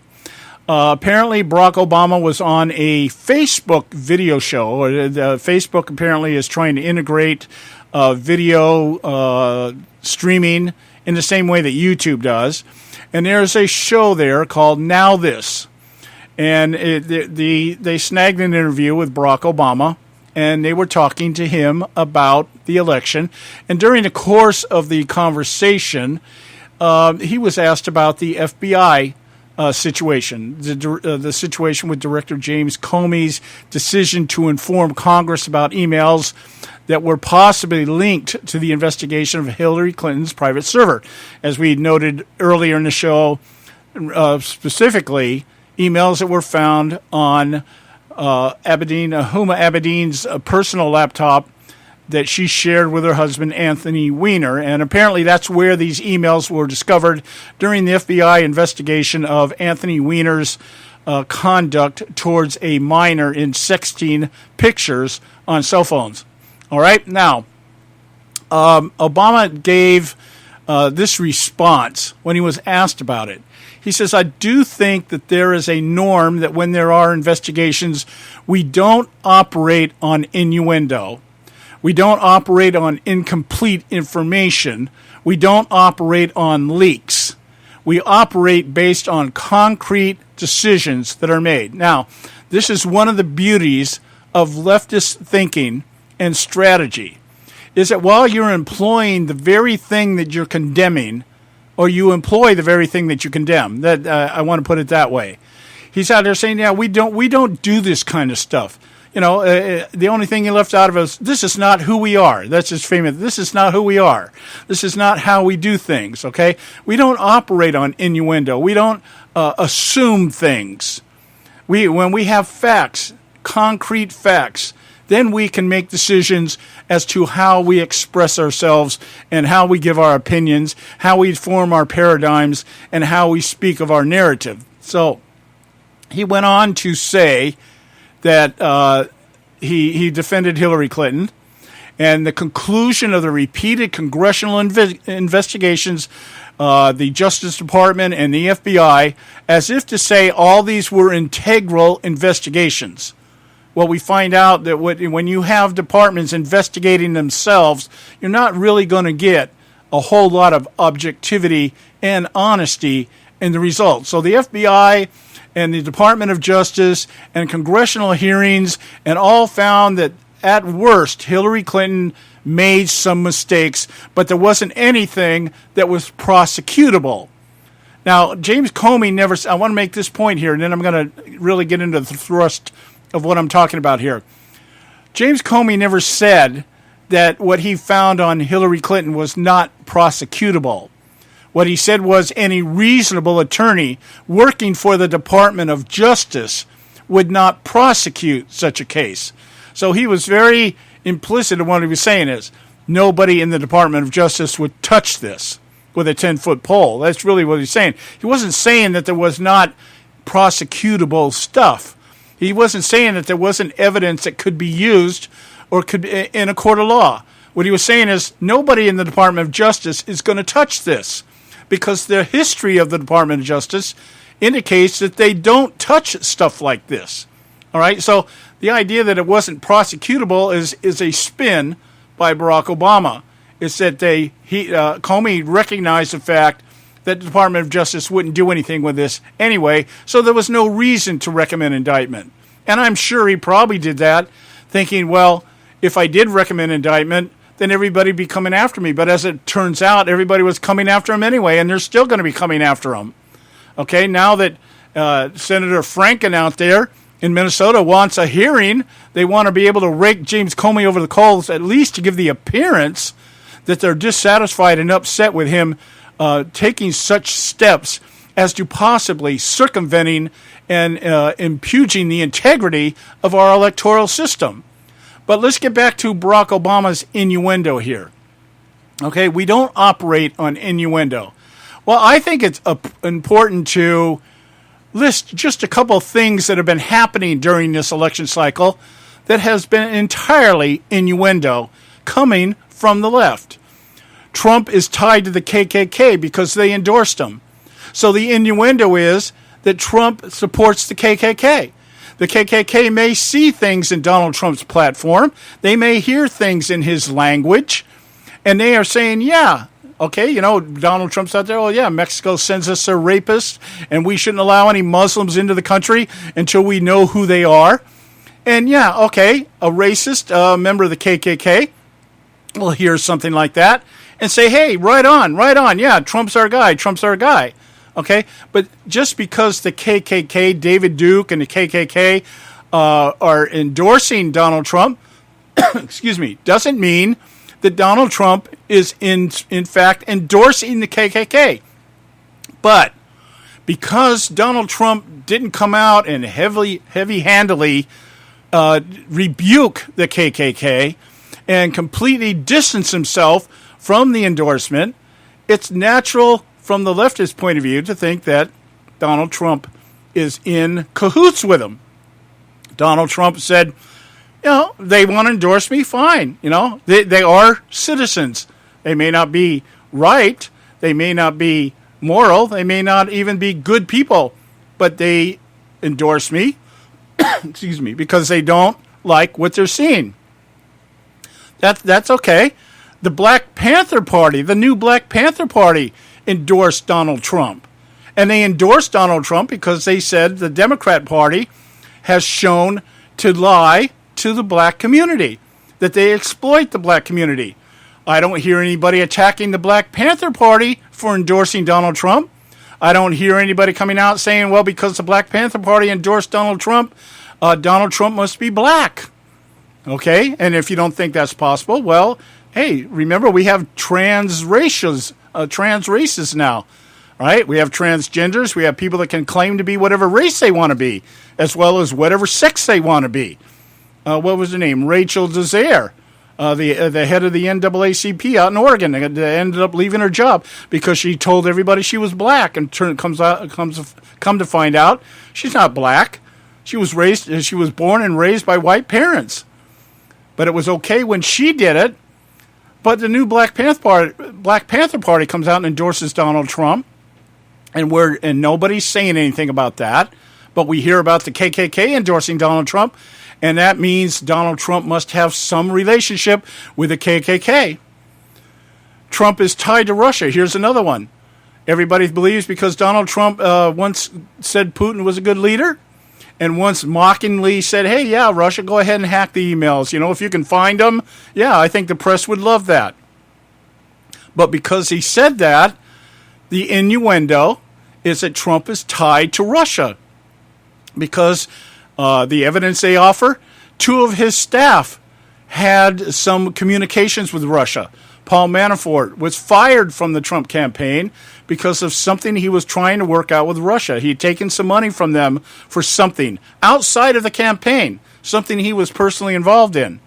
[SPEAKER 7] Apparently, Barack Obama was on a Facebook video show. Facebook apparently is trying to integrate video streaming in the same way that YouTube does. And there's a show there called Now This. And they snagged an interview with Barack Obama, and they were talking to him about the election. And during the course of the conversation, he was asked about the FBI situation, the situation with Director James Comey's decision to inform Congress about emails that were possibly linked to the investigation of Hillary Clinton's private server. As we noted earlier in the show, specifically emails that were found on Huma Abedin's personal laptop that she shared with her husband, Anthony Weiner. And apparently that's where these emails were discovered during the FBI investigation of Anthony Weiner's conduct towards a minor in sexting pictures on cell phones. All right. Now, Obama gave this response when he was asked about it. He says, I do think that there is a norm that when there are investigations, we don't operate on innuendo. We don't operate on incomplete information. We don't operate on leaks. We operate based on concrete decisions that are made. Now, this is one of the beauties of leftist thinking and strategy, is that while you're employing the very thing that you're condemning, or you employ the very thing that you condemn, that I want to put it that way. He's out there saying, yeah, we don't do this kind of stuff. You know, the only thing he left out of us, this is not who we are. That's his famous, this is not who we are. This is not how we do things, okay? We don't operate on innuendo. We don't assume things. When we have facts, concrete facts, then we can make decisions as to how we express ourselves and how we give our opinions, how we form our paradigms, and how we speak of our narrative. So he went on to say that he defended Hillary Clinton, and the conclusion of the repeated congressional investigations, the Justice Department and the FBI, as if to say all these were integral investigations. Well, we find out that when you have departments investigating themselves, you're not really going to get a whole lot of objectivity and honesty in the results. So the FBI and the Department of Justice and congressional hearings and all found that at worst Hillary Clinton made some mistakes, but there wasn't anything that was prosecutable. Now, James Comey never, I want to make this point here, and then I'm going to really get into the thrust of what I'm talking about here. James Comey never said that what he found on Hillary Clinton was not prosecutable. What he said was any reasonable attorney working for the Department of Justice would not prosecute such a case. So he was very implicit in what he was saying is nobody in the Department of Justice would touch this with a 10-foot pole. That's really what he's saying. He wasn't saying that there was not prosecutable stuff. He wasn't saying that there wasn't evidence that could be used or could be in a court of law. What he was saying is nobody in the Department of Justice is going to touch this because the history of the Department of Justice indicates that they don't touch stuff like this. All right, so the idea that it wasn't prosecutable is a spin by Barack Obama. It's that Comey recognized the fact that the Department of Justice wouldn't do anything with this anyway, so there was no reason to recommend indictment. And I'm sure he probably did that, thinking, well, if I did recommend indictment, then everybody would be coming after me. But as it turns out, everybody was coming after him anyway, and they're still going to be coming after him. Okay, now that Senator Franken out there in Minnesota wants a hearing. They want to be able to rake James Comey over the coals, at least to give the appearance that they're dissatisfied and upset with him taking such steps as to possibly circumventing and impugning the integrity of our electoral system. But let's get back to Barack Obama's innuendo here. Okay, we don't operate on innuendo. Well, I think it's important to list just a couple of things that have been happening during this election cycle that has been entirely innuendo coming from the left. Trump is tied to the KKK because they endorsed him. So the innuendo is that Trump supports the KKK. The KKK may see things in Donald Trump's platform. They may hear things in his language. And they are saying, yeah, okay, Donald Trump's out there. Oh, yeah, Mexico sends us their rapists, and we shouldn't allow any Muslims into the country until we know who they are. And, yeah, okay, a racist member of the KKK will hear something like that and say, hey, right on. Yeah, Trump's our guy. Okay, but just because the KKK, David Duke, and the KKK are endorsing Donald Trump, excuse me, doesn't mean that Donald Trump is in fact endorsing the KKK. But because Donald Trump didn't come out and heavy-handedly rebuke the KKK and completely distance himself from the endorsement, it's natural from the leftist point of view to think that Donald Trump is in cahoots with him. Donald Trump said, they want to endorse me, fine. They are citizens. They may not be right. They may not be moral. They may not even be good people. But they endorse me, excuse me, because they don't like what they're seeing. That's okay. The Black Panther Party, the new Black Panther Party, endorsed Donald Trump. And they endorsed Donald Trump because they said the Democrat Party has shown to lie to the black community, that they exploit the black community. I don't hear anybody attacking the Black Panther Party for endorsing Donald Trump. I don't hear anybody coming out saying, well, because the Black Panther Party endorsed Donald Trump must be black. Okay? And if you don't think that's possible, well, hey, remember we have trans races now, right? We have transgenders. We have people that can claim to be whatever race they want to be, as well as whatever sex they want to be. What was her name? Rachel Dolezal, the head of the NAACP out in Oregon, that ended up leaving her job because she told everybody she was black, and come to find out she's not black. She was born and raised by white parents, but it was okay when she did it. But the new Black Panther Party comes out and endorses Donald Trump, and nobody's saying anything about that. But we hear about the KKK endorsing Donald Trump, and that means Donald Trump must have some relationship with the KKK. Trump is tied to Russia. Here's another one. Everybody believes because Donald Trump once said Putin was a good leader, and once mockingly said, hey, yeah, Russia, go ahead and hack the emails. If you can find them, yeah, I think the press would love that. But because he said that, the innuendo is that Trump is tied to Russia. Because the evidence they offer, 2 of his staff had some communications with Russia. Paul Manafort was fired from the Trump campaign because of something he was trying to work out with Russia. He had taken some money from them for something outside of the campaign, something he was personally involved in.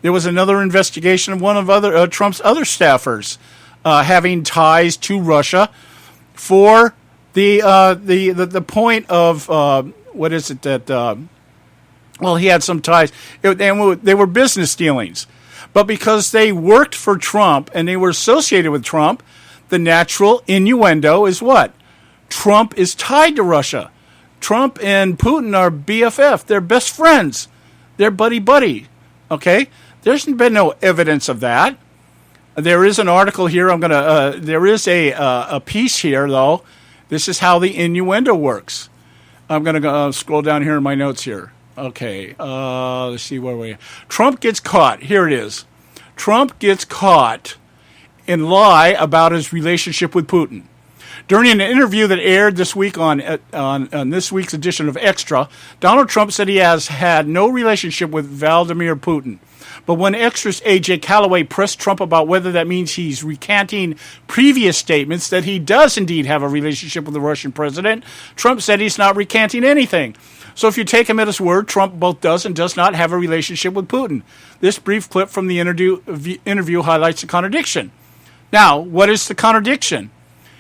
[SPEAKER 7] There was another investigation of one of Trump's other staffers having ties to Russia for the point of what is it that? Well, he had some ties. They were business dealings. But because they worked for Trump and they were associated with Trump, the natural innuendo is what? Trump is tied to Russia. Trump and Putin are BFF. They're best friends. They're buddy-buddy. Okay? There's been no evidence of that. There is an article here. There is a piece here, though. This is how the innuendo works. I'm going to scroll down here in my notes here. Okay, let's see where we are. Trump gets caught. Here it is. Trump gets caught in lie about his relationship with Putin. During an interview that aired this week on this week's edition of Extra, Donald Trump said he has had no relationship with Vladimir Putin. But when Extra's A.J. Calloway pressed Trump about whether that means he's recanting previous statements that he does indeed have a relationship with the Russian president, Trump said he's not recanting anything. So if you take him at his word, Trump both does and does not have a relationship with Putin. This brief clip from the interview highlights the contradiction. Now, what is the contradiction?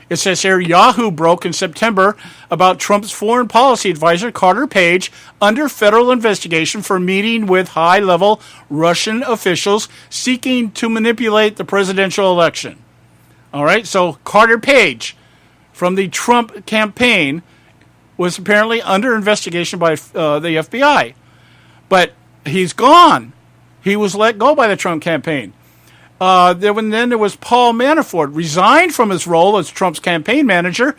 [SPEAKER 7] It says here, Yahoo broke in September about Trump's foreign policy advisor, Carter Page, under federal investigation for meeting with high-level Russian officials seeking to manipulate the presidential election. All right, so Carter Page from the Trump campaign was apparently under investigation by the FBI. But he's gone. He was let go by the Trump campaign. Then there was Paul Manafort, resigned from his role as Trump's campaign manager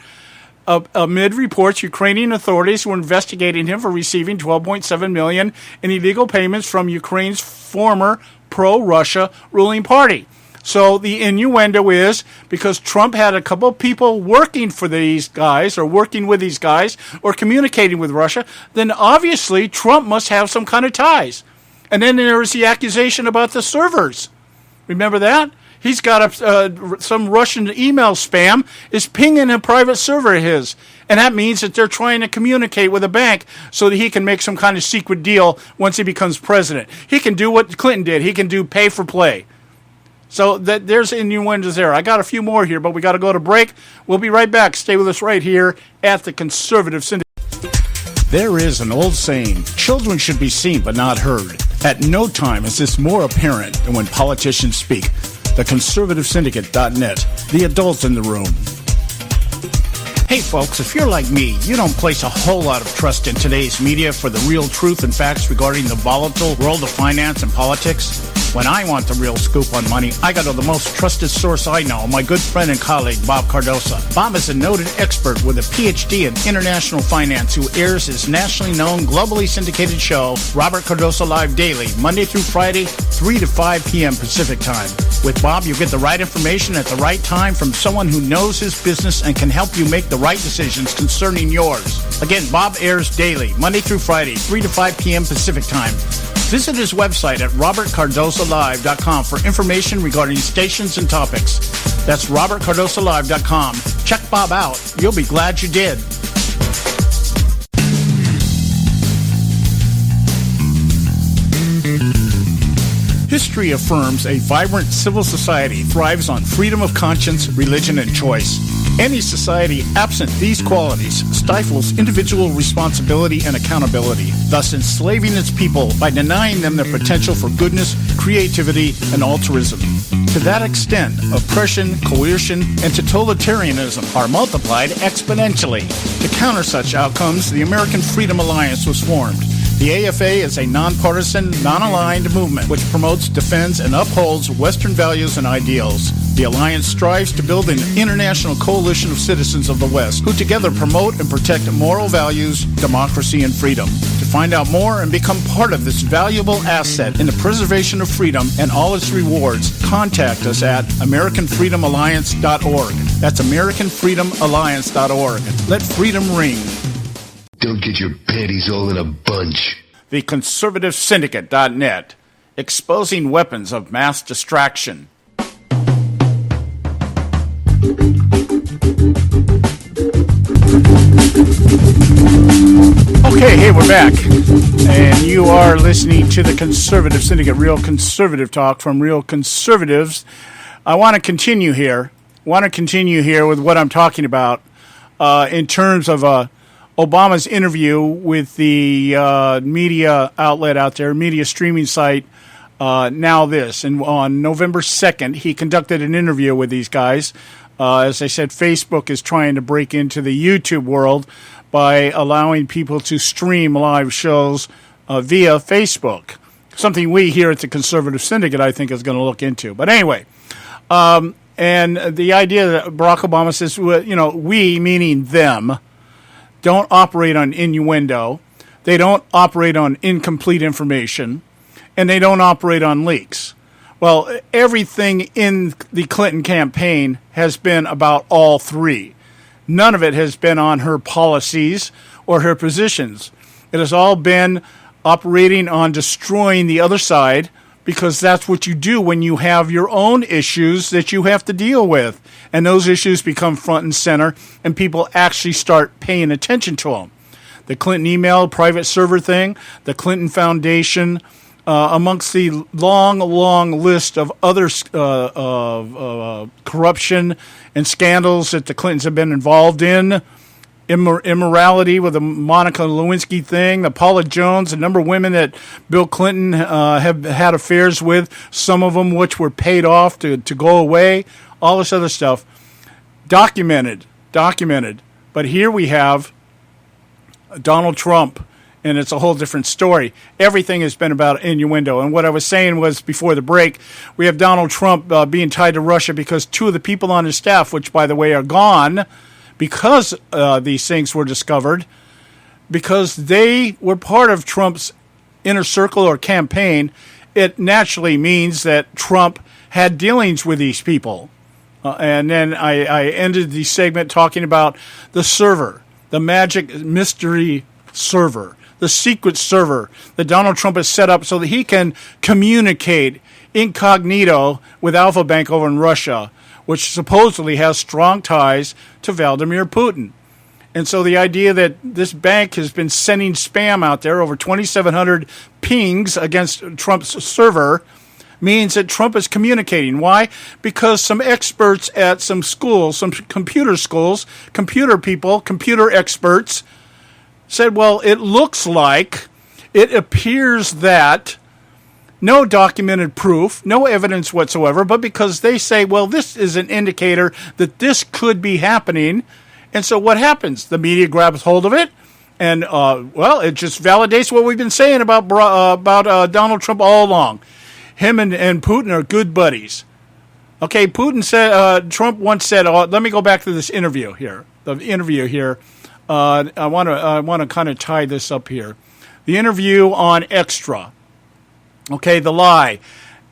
[SPEAKER 7] amid reports Ukrainian authorities were investigating him for receiving $12.7 million in illegal payments from Ukraine's former pro-Russia ruling party. So the innuendo is because Trump had a couple of people working for these guys or working with these guys or communicating with Russia, then obviously Trump must have some kind of ties. And then there was the accusation about the servers. Remember that? He's got some Russian email spam is pinging a private server of his. And that means that they're trying to communicate with a bank so that he can make some kind of secret deal once he becomes president. He can do what Clinton did. He can do pay for play. So there's innuendos there. I got a few more here, but we got to go to break. We'll be right back. Stay with us right here at the Conservative Syndicate. There is an old saying, children should be seen but not heard. At no time is this more apparent than when politicians speak. TheConservativeSyndicate.net, the adults in the room. Hey folks, if you're like me, you don't place a whole lot of trust in today's media for the real truth and facts regarding the volatile world of finance and politics. When I want the real scoop on money, I go to the most trusted source I know, my good friend and colleague, Bob Cardoso. Bob is a noted expert with a PhD in international finance who airs his nationally known, globally syndicated show, Robert Cardoso Live Daily, Monday through Friday, 3 to 5 p.m. Pacific Time. With Bob, you get the right information at the right time from someone who knows his business and can help you make the right decisions concerning yours. Again, Bob airs daily, Monday through Friday, 3 to 5 p.m. Pacific Time. Visit his website at robertcardosolive.com for information regarding stations and topics. That's robertcardosolive.com. Check Bob out. You'll be glad you did. History affirms a vibrant civil society thrives on freedom of conscience, religion, and choice. Any society absent these qualities stifles individual responsibility and accountability, thus enslaving its people by denying them their potential for goodness, creativity, and altruism. To that extent, oppression, coercion, and totalitarianism are multiplied exponentially. To counter such outcomes, the American Freedom Alliance was formed. The AFA is a nonpartisan, non-aligned movement which promotes, defends, and upholds Western values and ideals. The Alliance strives to build an international coalition of citizens of the West who together promote and protect moral values, democracy, and freedom. To find out more and become part of this valuable asset in the preservation of freedom and all its rewards, contact us at AmericanFreedomAlliance.org. That's AmericanFreedomAlliance.org. Let freedom ring.
[SPEAKER 11] Don't get your panties all in a bunch.
[SPEAKER 7] The ConservativeSyndicate.net, exposing weapons of mass distraction. Okay, hey, we're back. And you are listening to the Conservative Syndicate, real conservative talk from real conservatives. I want to continue here with what I'm talking about in terms of Obama's interview with the media outlet out there, media streaming site, Now This. And on November 2nd, he conducted an interview with these guys. As I said, Facebook is trying to break into the YouTube world by allowing people to stream live shows via Facebook, something we here at the Conservative Syndicate, I think, is going to look into. But anyway, and the idea that Barack Obama says, we, meaning them, don't operate on innuendo, they don't operate on incomplete information, and they don't operate on leaks. Well, everything in the Clinton campaign has been about all three. None of it has been on her policies or her positions. It has all been operating on destroying the other side, because that's what you do when you have your own issues that you have to deal with. And those issues become front and center, and people actually start paying attention to them. The Clinton email private server thing, the Clinton Foundation, amongst the long list of other corruption and scandals that the Clintons have been involved in, immorality with the Monica Lewinsky thing, the Paula Jones, the number of women that Bill Clinton have had affairs with, some of them which were paid off to go away, all this other stuff. Documented. But here we have Donald Trump, and it's a whole different story. Everything has been about innuendo. And what I was saying was, before the break, we have Donald Trump being tied to Russia because two of the people on his staff, which, by the way, are gone because these things were discovered, because they were part of Trump's inner circle or campaign, it naturally means that Trump had dealings with these people. And then I ended the segment talking about the server, the magic mystery server, the secret server that Donald Trump has set up so that he can communicate incognito with Alpha Bank over in Russia, which supposedly has strong ties to Vladimir Putin. And so the idea that this bank has been sending spam out there, over 2,700 pings against Trump's server, means that Trump is communicating. Why? Because some experts at some schools, some computer schools, computer people, computer experts, said, well, it looks like, it appears that, no documented proof, no evidence whatsoever, but because they say, well, this is an indicator that this could be happening. And so what happens? The media grabs hold of it, and, well, it just validates what we've been saying about Donald Trump all along. Him and Putin are good buddies. Okay, Putin said, Trump once said, let me go back to this interview here. I want to kind of tie this up here. The interview on Extra. Okay, The Lie.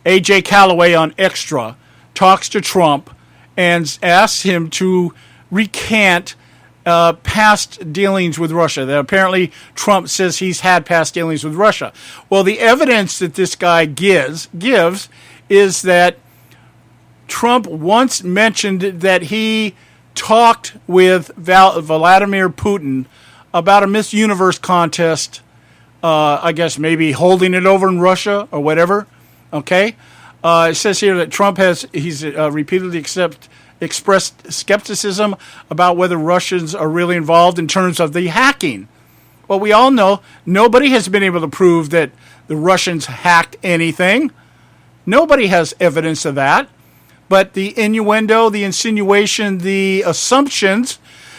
[SPEAKER 7] A.J. Calloway on Extra talks to Trump and asks him to recant past dealings with Russia. That apparently Trump says he's had past dealings with Russia. Well, the evidence that this guy gives is that Trump once mentioned that he talked with Vladimir Putin about a Miss Universe contest, I guess maybe holding it over in Russia or whatever. Okay? It says here that Trump he's repeatedly expressed skepticism about whether Russians are really involved in terms of the hacking. Well, we all know nobody has been able to prove that the Russians hacked anything. Nobody has evidence of that. But the innuendo, the insinuation, the assumptions,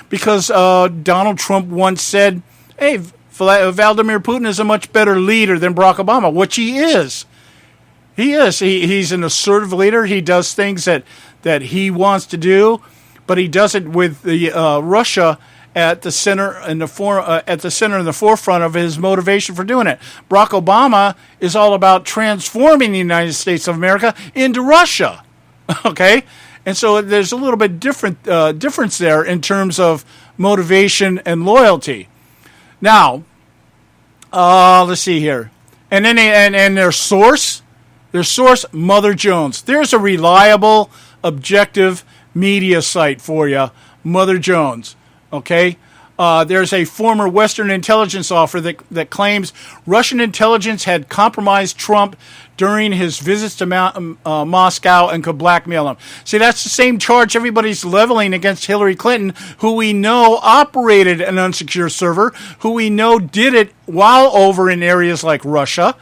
[SPEAKER 7] because Donald Trump once said, hey, Vladimir Putin is a much better leader than Barack Obama, which he is. He is. He's an assertive leader. He does things that he wants to do, but he does it with the Russia at the center and the forefront of his motivation for doing it. Barack Obama is all about transforming the United States of America into Russia. Okay, and so there's a little bit difference there in terms of motivation and loyalty. Now, let's see here, and then and their source, Mother Jones. There's a reliable, objective media site for you, Mother Jones. Okay, there's a former Western intelligence officer that claims Russian intelligence had compromised Trump during his visits to Moscow and could blackmail him. See, that's the same charge everybody's leveling against Hillary Clinton, who we know operated an unsecure server, who we know did it while over in areas like Russia.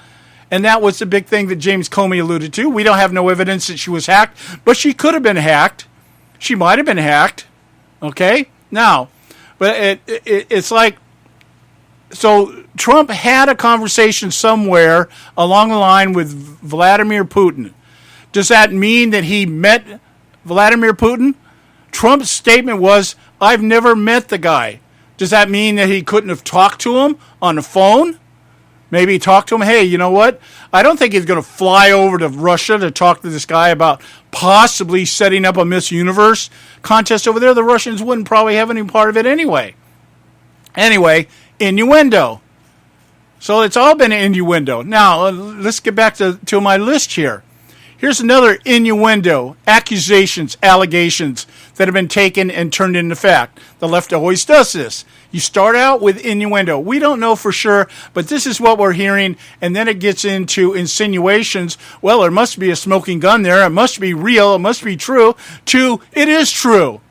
[SPEAKER 7] And that was the big thing that James Comey alluded to. We don't have no evidence that she was hacked, but she could have been hacked. She might have been hacked. Okay? Now, but it's like, so Trump had a conversation somewhere along the line with Vladimir Putin. Does that mean that he met Vladimir Putin? Trump's statement was, I've never met the guy. Does that mean that he couldn't have talked to him on the phone? Maybe talk to him. Hey, you know what? I don't think he's going to fly over to Russia to talk to this guy about possibly setting up a Miss Universe contest over there. The Russians wouldn't probably have any part of it anyway. Anyway, innuendo. So it's all been innuendo. Now, let's get back to my list here. Here's another innuendo, accusations, allegations that have been taken and turned into fact. The left always does this. You start out with innuendo. We don't know for sure, but this is what we're hearing, and then it gets into insinuations. Well, there must be a smoking gun there. It must be real. It must be true. To, it is true.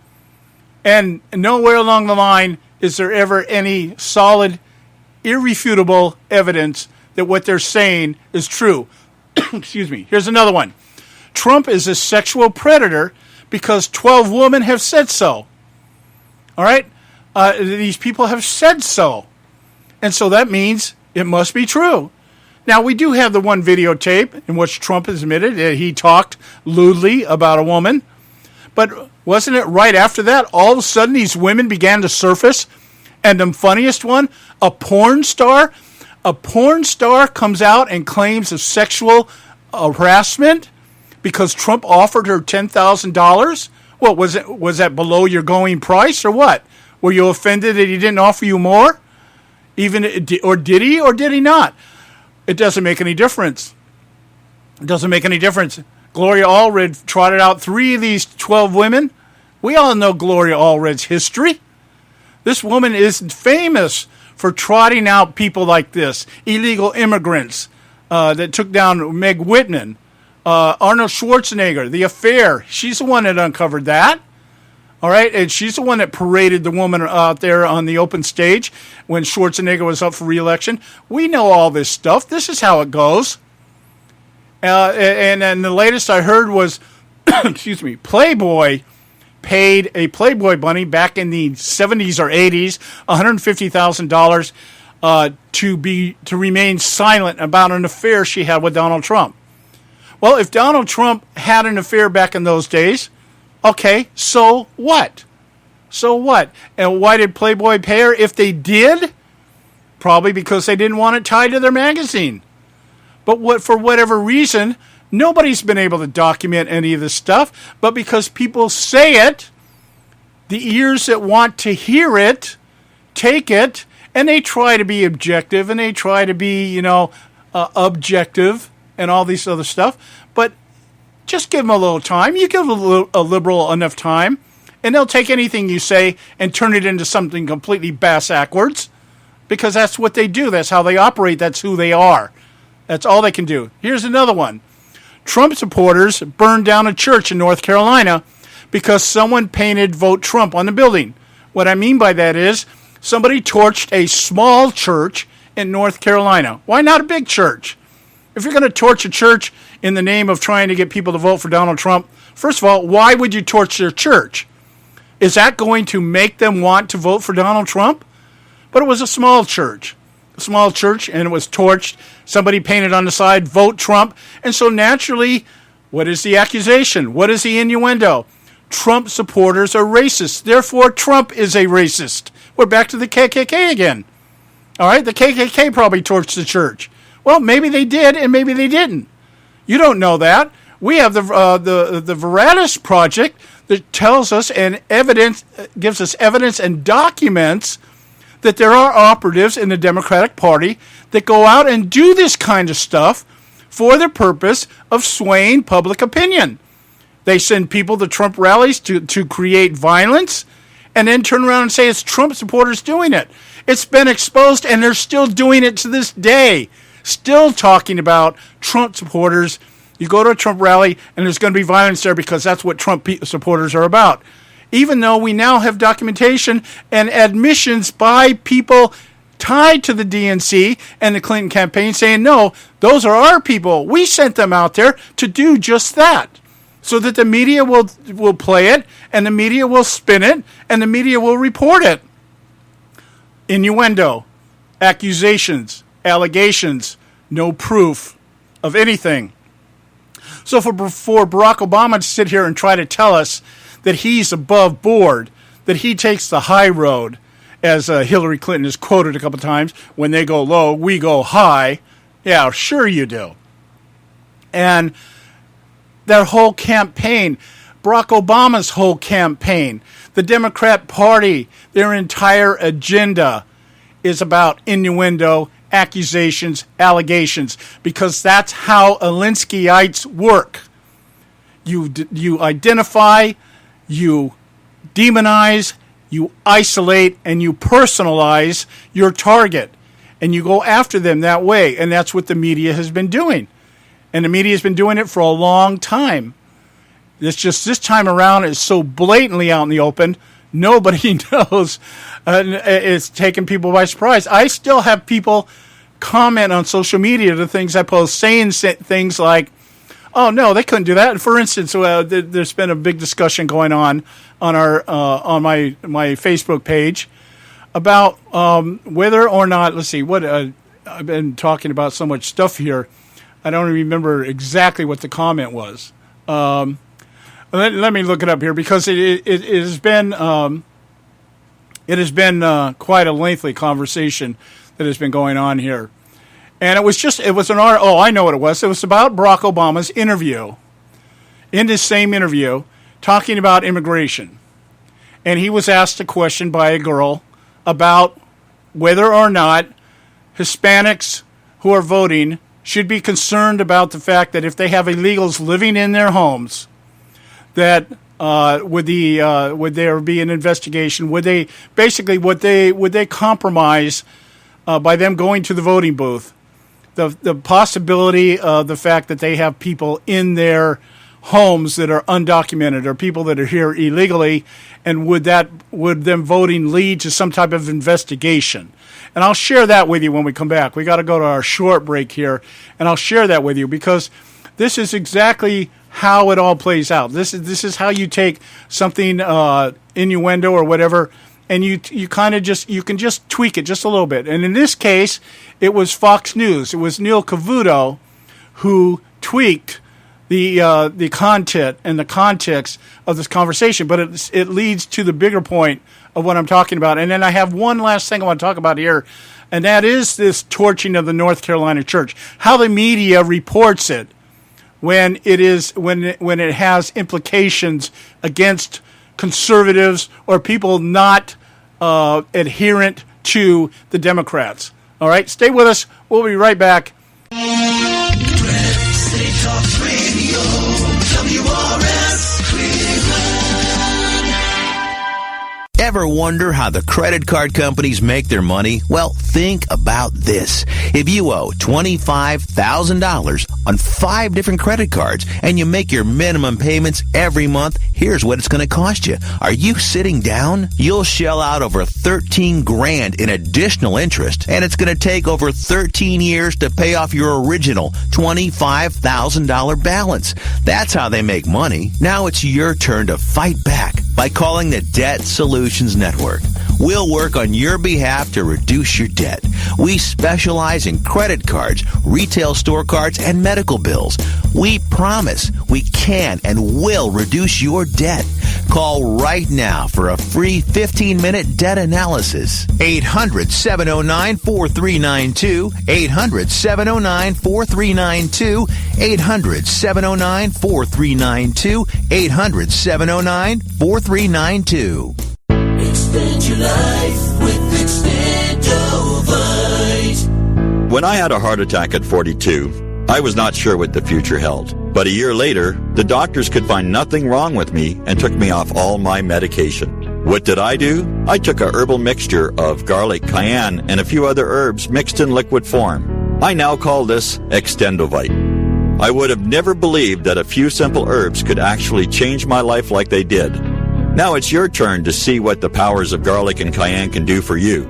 [SPEAKER 7] And nowhere along the line is there ever any solid, irrefutable evidence that what they're saying is true. Excuse me. Here's another one. Trump is a sexual predator because 12 women have said so. All right? These people have said so. And so that means it must be true. Now, we do have the one videotape in which Trump has admitted that he talked lewdly about a woman. But wasn't it right after that, all of a sudden these women began to surface? And the funniest one, a porn star comes out and claims of sexual harassment because Trump offered her $10,000. Well, was that below your going price or what? Were you offended that he didn't offer you more? Or did he not? It doesn't make any difference. It doesn't make any difference. Gloria Allred trotted out 3 of these 12 women. We all know Gloria Allred's history. This woman is famous for trotting out people like this, illegal immigrants that took down Meg Whitman, Arnold Schwarzenegger, The Affair. She's the one that uncovered that. All right, and she's the one that paraded the woman out there on the open stage when Schwarzenegger was up for re-election. We know all this stuff. This is how it goes. And the latest I heard was, excuse me, Playboy paid a Playboy bunny back in the 70s or 80s $150,000 to remain silent about an affair she had with Donald Trump. Well, if Donald Trump had an affair back in those days, okay, so what? So what? And why did Playboy pay her? If they did, probably because they didn't want it tied to their magazine. But for whatever reason, nobody's been able to document any of this stuff. But because people say it, the ears that want to hear it take it, and they try to be objective, and they try to be, objective, and all this other stuff. But just give them a little time. You give a liberal enough time, and they'll take anything you say and turn it into something completely bass-ackwards, because that's what they do. That's how they operate. That's who they are. That's all they can do. Here's another one. Trump supporters burned down a church in North Carolina because someone painted "Vote Trump" on the building. What I mean by that is somebody torched a small church in North Carolina. Why not a big church? If you're going to torch a church in the name of trying to get people to vote for Donald Trump, first of all, why would you torch their church? Is that going to make them want to vote for Donald Trump? But it was a small church. And it was torched. Somebody painted on the side, "Vote Trump." And so naturally, what is the accusation? What is the innuendo? Trump supporters are racist. Therefore, Trump is a racist. We're back to the KKK again. All right, the KKK probably torched the church. Well, maybe they did, and maybe they didn't. You don't know that. We have the Veritas Project that tells us and gives us evidence and documents that there are operatives in the Democratic Party that go out and do this kind of stuff for the purpose of swaying public opinion. They send people to Trump rallies to create violence and then turn around and say it's Trump supporters doing it. It's been exposed, and they're still doing it to this day. Still talking about Trump supporters. You go to a Trump rally, and there's going to be violence there because that's what Trump supporters are about. Even though we now have documentation and admissions by people tied to the DNC and the Clinton campaign saying, no, those are our people. We sent them out there to do just that. So that the media will play it, and the media will spin it, and the media will report it. Innuendo, accusations, allegations, no proof of anything. So for Barack Obama to sit here and try to tell us that he's above board, that he takes the high road, as Hillary Clinton has quoted a couple times, when they go low, we go high. Yeah, sure you do. And their whole campaign, Barack Obama's whole campaign, the Democrat Party, their entire agenda is about innuendo, accusations, allegations, because that's how Alinskyites work. You identify, you demonize, you isolate, and you personalize your target. And you go after them that way. And that's what the media has been doing. And the media has been doing it for a long time. It's just this time around is so blatantly out in the open, nobody knows. It's taking people by surprise. I still have people comment on social media the things I post, saying things like, oh, no, they couldn't do that. For instance, there's been a big discussion going on our on my Facebook page about whether or not, let's see, what I've been talking about so much stuff here. I don't remember exactly what the comment was. Let me look it up here, because it has been quite a lengthy conversation that has been going on here. And it was an article. Oh, I know what it was. It was about Barack Obama's interview. In this same interview, talking about immigration. And he was asked a question by a girl about whether or not Hispanics who are voting should be concerned about the fact that if they have illegals living in their homes, that would there be an investigation? Would they compromise by them going to the voting booth the possibility of the fact that they have people in their homes that are undocumented or people that are here illegally, and would them voting lead to some type of investigation? And I'll share that with you when we come back. We got to go to our short break here, and I'll share that with you, because this is exactly how it all plays out. This is how you take something innuendo or whatever, and you can just tweak it just a little bit. And in this case, it was Fox News. It was Neil Cavuto who tweaked the content and the context of this conversation, but it leads to the bigger point of what I'm talking about. And then I have one last thing I want to talk about here, and that is this torching of the North Carolina church. How the media reports it when it has implications against conservatives or people not adherent to the Democrats. All right, stay with us. We'll be right back.
[SPEAKER 12] Ever wonder how the credit card companies make their money? Well, think about this. If you owe $25,000 on 5 different credit cards and you make your minimum payments every month, here's what it's going to cost you. Are you sitting down? You'll shell out over $13,000 in additional interest, and it's going to take over 13 years to pay off your original $25,000 balance. That's how they make money. Now it's your turn to fight back by calling the Debt Solutions Network. We'll work on your behalf to reduce your debt. We specialize in credit cards, retail store cards, and medical bills. We promise we can and will reduce your debt. Call right now for a free 15-minute debt analysis. 800-709-4392. 800-709-4392. 800-709-4392. 800-709-4392.
[SPEAKER 14] Extend your life with Extendovite.
[SPEAKER 15] When I had a heart attack at 42, I was not sure what the future held. But a year later, the doctors could find nothing wrong with me and took me off all my medication. What did I do? I took a herbal mixture of garlic, cayenne, and a few other herbs mixed in liquid form. I now call this Extendovite. I would have never believed that a few simple herbs could actually change my life like they did. Now it's your turn to see what the powers of garlic and cayenne can do for you.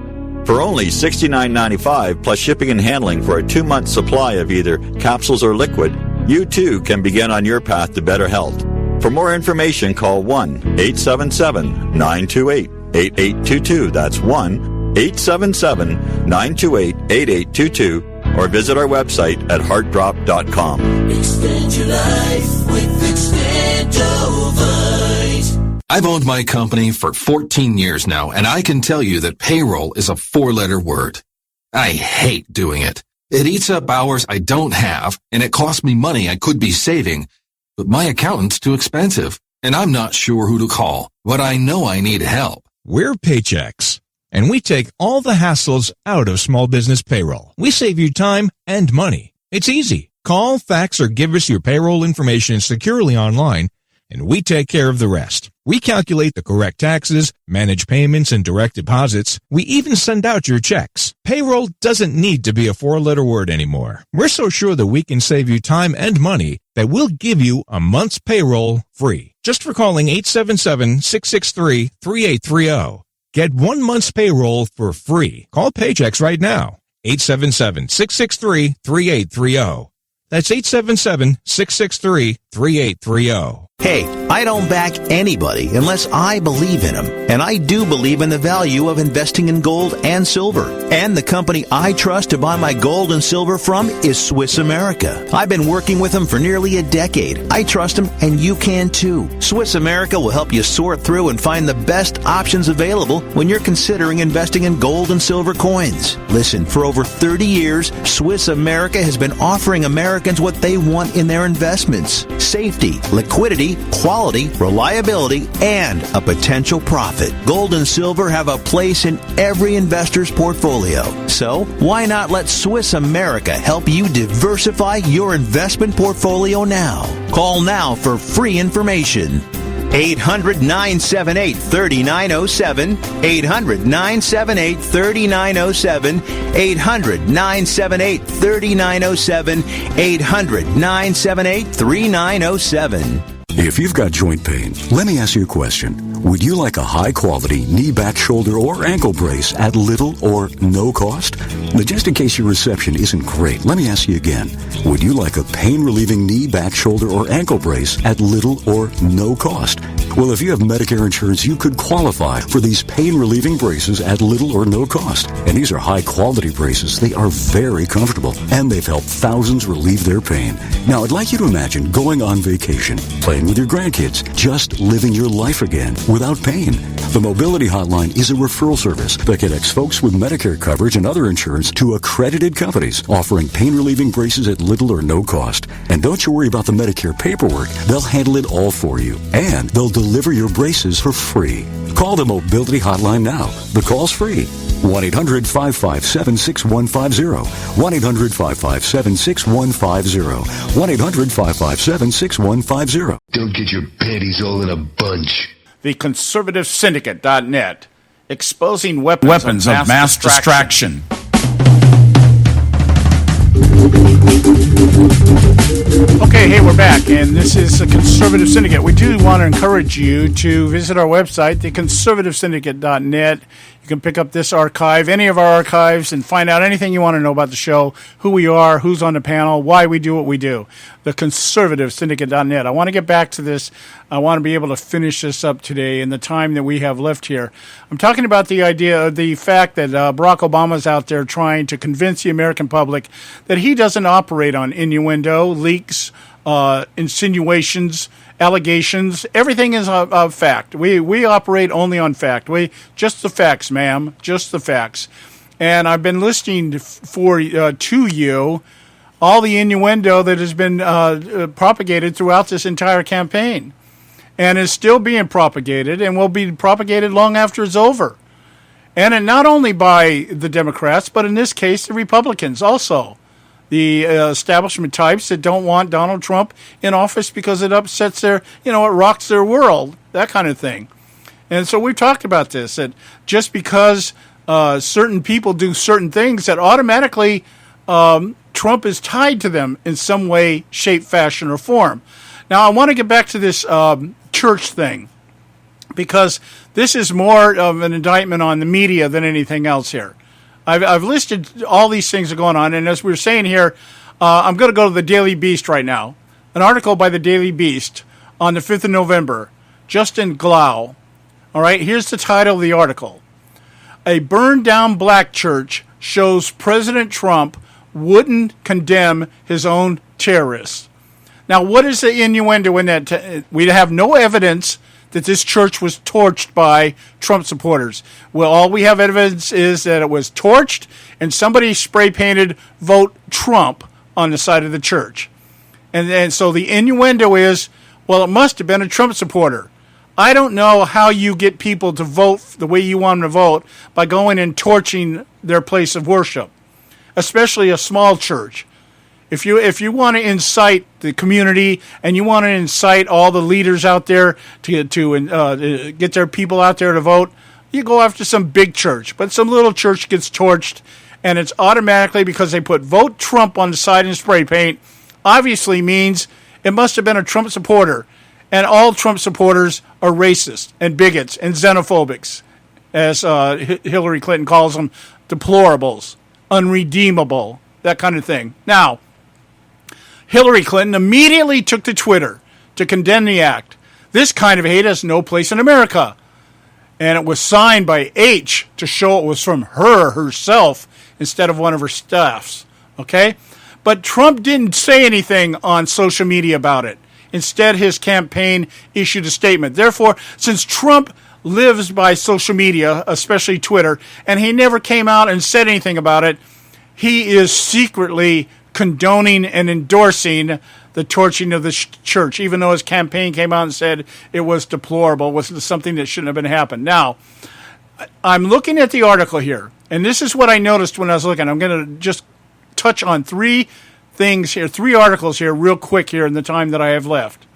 [SPEAKER 15] For only $69.95 plus shipping and handling for a 2-month supply of either capsules or liquid, you too can begin on your path to better health. For more information, call 1-877-928-8822. That's 1-877-928-8822. Or visit our website at heartdrop.com.
[SPEAKER 14] Extend your life with Extendovite.
[SPEAKER 16] I've owned my company for 14 years now, and I can tell you that payroll is a 4-letter word. I hate doing it. It eats up hours I don't have, and it costs me money I could be saving. But my accountant's too expensive, and I'm not sure who to call, but I know I need help.
[SPEAKER 17] We're Paychex, and we take all the hassles out of small business payroll. We save you time and money. It's easy. Call, fax, or give us your payroll information securely online, and we take care of the rest. We calculate the correct taxes, manage payments and direct deposits. We even send out your checks. Payroll doesn't need to be a 4-letter word anymore. We're so sure that we can save you time and money that we'll give you a month's payroll free. Just for calling 877-663-3830. Get 1 month's payroll for free. Call Paychex right now. 877-663-3830. That's 877-663-3830.
[SPEAKER 12] Hey, I don't back anybody unless I believe in them. And I do believe in the value of investing in gold and silver. And the company I trust to buy my gold and silver from is Swiss America. I've been working with them for nearly a decade. I trust them, and you can too. Swiss America will help you sort through and find the best options available when you're considering investing in gold and silver coins. Listen, for over 30 years, Swiss America has been offering Americans what they want in their investments: safety, liquidity, quality, reliability, and a potential profit. Gold and silver have a place in every investor's portfolio. So, why not let Swiss America help you diversify your investment portfolio now? Call now for free information. 800-978-3907, 800-978-3907, 800-978-3907, 800-978-3907.
[SPEAKER 18] If you've got joint pain, let me ask you a question. Would you like a high-quality knee, back, shoulder, or ankle brace at little or no cost? Now, just in case your reception isn't great, let me ask you again. Would you like a pain-relieving knee, back, shoulder, or ankle brace at little or no cost? Well, if you have Medicare insurance, you could qualify for these pain-relieving braces at little or no cost. And these are high-quality braces. They are very comfortable, and they've helped thousands relieve their pain. Now, I'd like you to imagine going on vacation, playing with your grandkids, just living your life again without pain. The Mobility Hotline is a referral service that connects folks with Medicare coverage and other insurance to accredited companies offering pain-relieving braces at little or no cost. And don't you worry about the Medicare paperwork. They'll handle it all for you. And they'll deliver your braces for free. Call the Mobility Hotline now. The call's free. 1-800-557-6150. 1-800-557-6150. 1-800-557-6150.
[SPEAKER 11] Don't get your panties all in a bunch.
[SPEAKER 7] The Conservative Syndicate.net, exposing weapons of mass distraction. Okay, hey, we're back, and this is the Conservative Syndicate. We do want to encourage you to visit our website, theconservativesyndicate.net. You can pick up this archive, any of our archives, and find out anything you want to know about the show, who we are, who's on the panel, why we do what we do. Theconservativesyndicate.net. I want to get back to this. I want to be able to finish this up today in the time that we have left here. I'm talking about the idea of the fact that Barack Obama's out there trying to convince the American public that he doesn't operate on innuendo, leaks, insinuations, allegations. Everything is a fact. We operate only on fact. Just the facts, ma'am. Just the facts. And I've been listening to you all the innuendo that has been propagated throughout this entire campaign, and is still being propagated, and will be propagated long after it's over. And not only by the Democrats, but in this case, the Republicans also. The establishment types that don't want Donald Trump in office because it upsets it rocks their world, that kind of thing. And so we've talked about this, that just because certain people do certain things, that automatically Trump is tied to them in some way, shape, fashion, or form. Now, I want to get back to this church thing, because this is more of an indictment on the media than anything else here. I've listed all these things that are going on, and as we were saying here, I'm going to go to the Daily Beast right now. An article by the Daily Beast on the 5th of November, Justin Glau. All right, here's the title of the article. A burned-down black church shows President Trump wouldn't condemn his own terrorists. Now, what is the innuendo in that? We have no evidence that this church was torched by Trump supporters. Well, all we have evidence is that it was torched and somebody spray painted "Vote Trump" on the side of the church. And so the innuendo is, well, it must have been a Trump supporter. I don't know how you get people to vote the way you want them to vote by going and torching their place of worship, especially a small church. If you want to incite the community and you want to incite all the leaders out there to get their people out there to vote, you go after some big church. But some little church gets torched, and it's automatically because they put "Vote Trump" on the side in spray paint. Obviously means it must have been a Trump supporter. And all Trump supporters are racist and bigots and xenophobics, as Hillary Clinton calls them, deplorables, unredeemable, that kind of thing. Now, Hillary Clinton immediately took to Twitter to condemn the act. This kind of hate has no place in America. And it was signed by H to show it was from her herself instead of one of her staffs. Okay? But Trump didn't say anything on social media about it. Instead, his campaign issued a statement. Therefore, since Trump lives by social media, especially Twitter, and he never came out and said anything about it, he is secretly condoning and endorsing the torching of the church, even though his campaign came out and said it was deplorable, was something that shouldn't have been happened. Now, I'm looking at the article here, and this is what I noticed when I was looking. I'm going to just touch on three articles here real quick here in the time that I have left.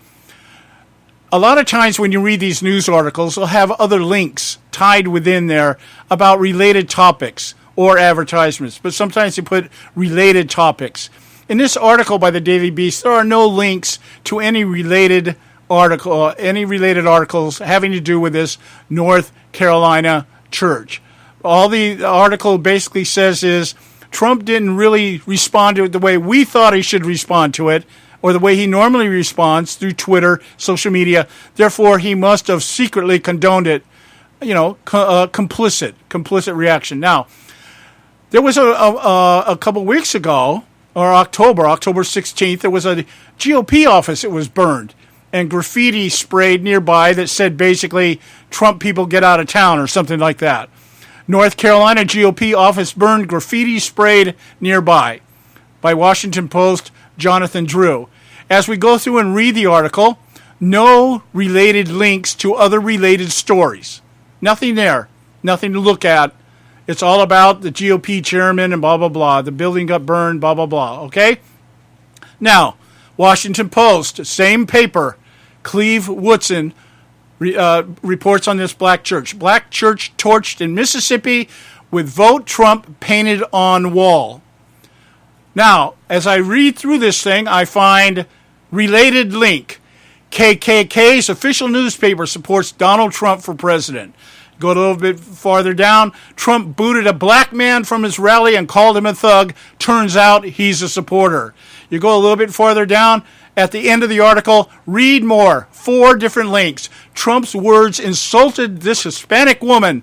[SPEAKER 7] A lot of times when you read these news articles, they'll have other links tied within there about related topics or advertisements, but sometimes they put related topics. In this article by the Daily Beast, there are no links to any related articles having to do with this North Carolina church. All the article basically says is Trump didn't really respond to it the way we thought he should respond to it, or the way he normally responds through Twitter, social media. Therefore, he must have secretly condoned it. Complicit reaction. Now, there was a couple weeks ago, or October 16th, there was a GOP office that was burned and graffiti sprayed nearby that said basically, "Trump people get out of town," or something like that. North Carolina GOP office burned, graffiti sprayed nearby, by Washington Post Jonathan Drew. As we go through and read the article, no related links to other related stories. Nothing there. Nothing to look at. It's all about the GOP chairman and blah, blah, blah. The building got burned, blah, blah, blah. Okay? Now, Washington Post, same paper, Cleve Woodson, reports on this black church. Black church torched in Mississippi with "Vote Trump" painted on wall. Now, as I read through this thing, I find related link. KKK's official newspaper supports Donald Trump for president. Go a little bit farther down. Trump booted a black man from his rally and called him a thug. Turns out he's a supporter. You go a little bit farther down. At the end of the article, read more. 4 different links. Trump's words insulted this Hispanic woman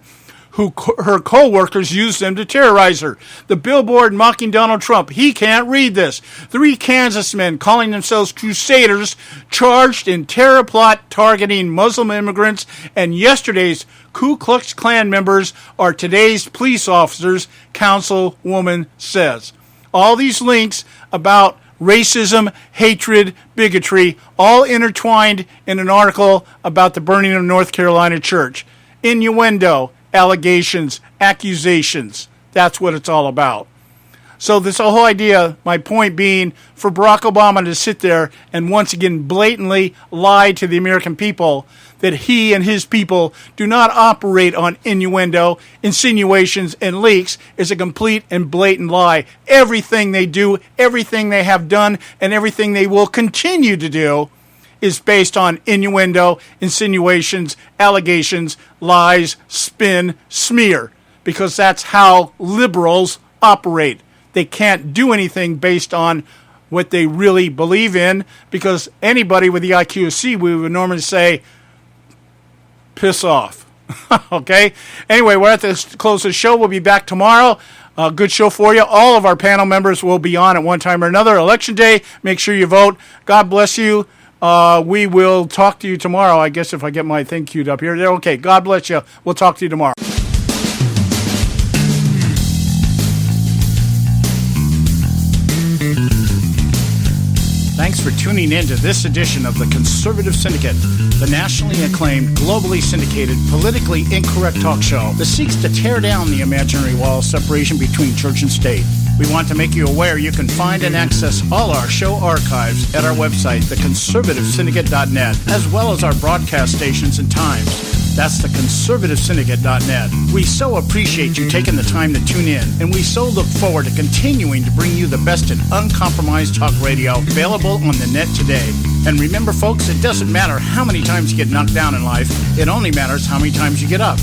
[SPEAKER 7] who her co-workers used them to terrorize her. The billboard mocking Donald Trump. He can't read this. 3 Kansas men calling themselves crusaders charged in terror plot targeting Muslim immigrants, and yesterday's Ku Klux Klan members are today's police officers, councilwoman says. All these links about racism, hatred, bigotry, all intertwined in an article about the burning of North Carolina church. Innuendo, allegations, accusations. That's what it's all about. So this whole idea, my point being, for Barack Obama to sit there and once again blatantly lie to the American people that he and his people do not operate on innuendo, insinuations, and leaks is a complete and blatant lie. Everything they do, everything they have done, and everything they will continue to do is based on innuendo, insinuations, allegations, lies, spin, smear, because that's how liberals operate. They can't do anything based on what they really believe in, because anybody with the IQ of C, we would normally say, piss off. Okay? Anyway, we're at the close of the show. We'll be back tomorrow. Good show for you. All of our panel members will be on at one time or another. Election day, make sure you vote. God bless you. We will talk to you tomorrow, I guess, if I get my thing queued up here. Okay, God bless you. We'll talk to you tomorrow. Thanks for tuning in to this edition of the Conservative Syndicate, the nationally acclaimed, globally syndicated, politically incorrect talk show that seeks to tear down the imaginary wall of separation between church and state. We want to make you aware you can find and access all our show archives at our website, theconservativesyndicate.net, as well as our broadcast stations and times. That's theconservativesyndicate.net. We so appreciate you taking the time to tune in, and we so look forward to continuing to bring you the best in uncompromised talk radio available on the net today. And remember, folks, it doesn't matter how many times you get knocked down in life. It only matters how many times you get up.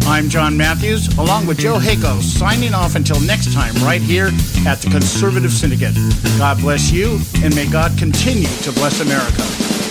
[SPEAKER 7] I'm John Matthews, along with Joe Hako, signing off until next time right here at the Conservative Syndicate. God bless you, and may God continue to bless America.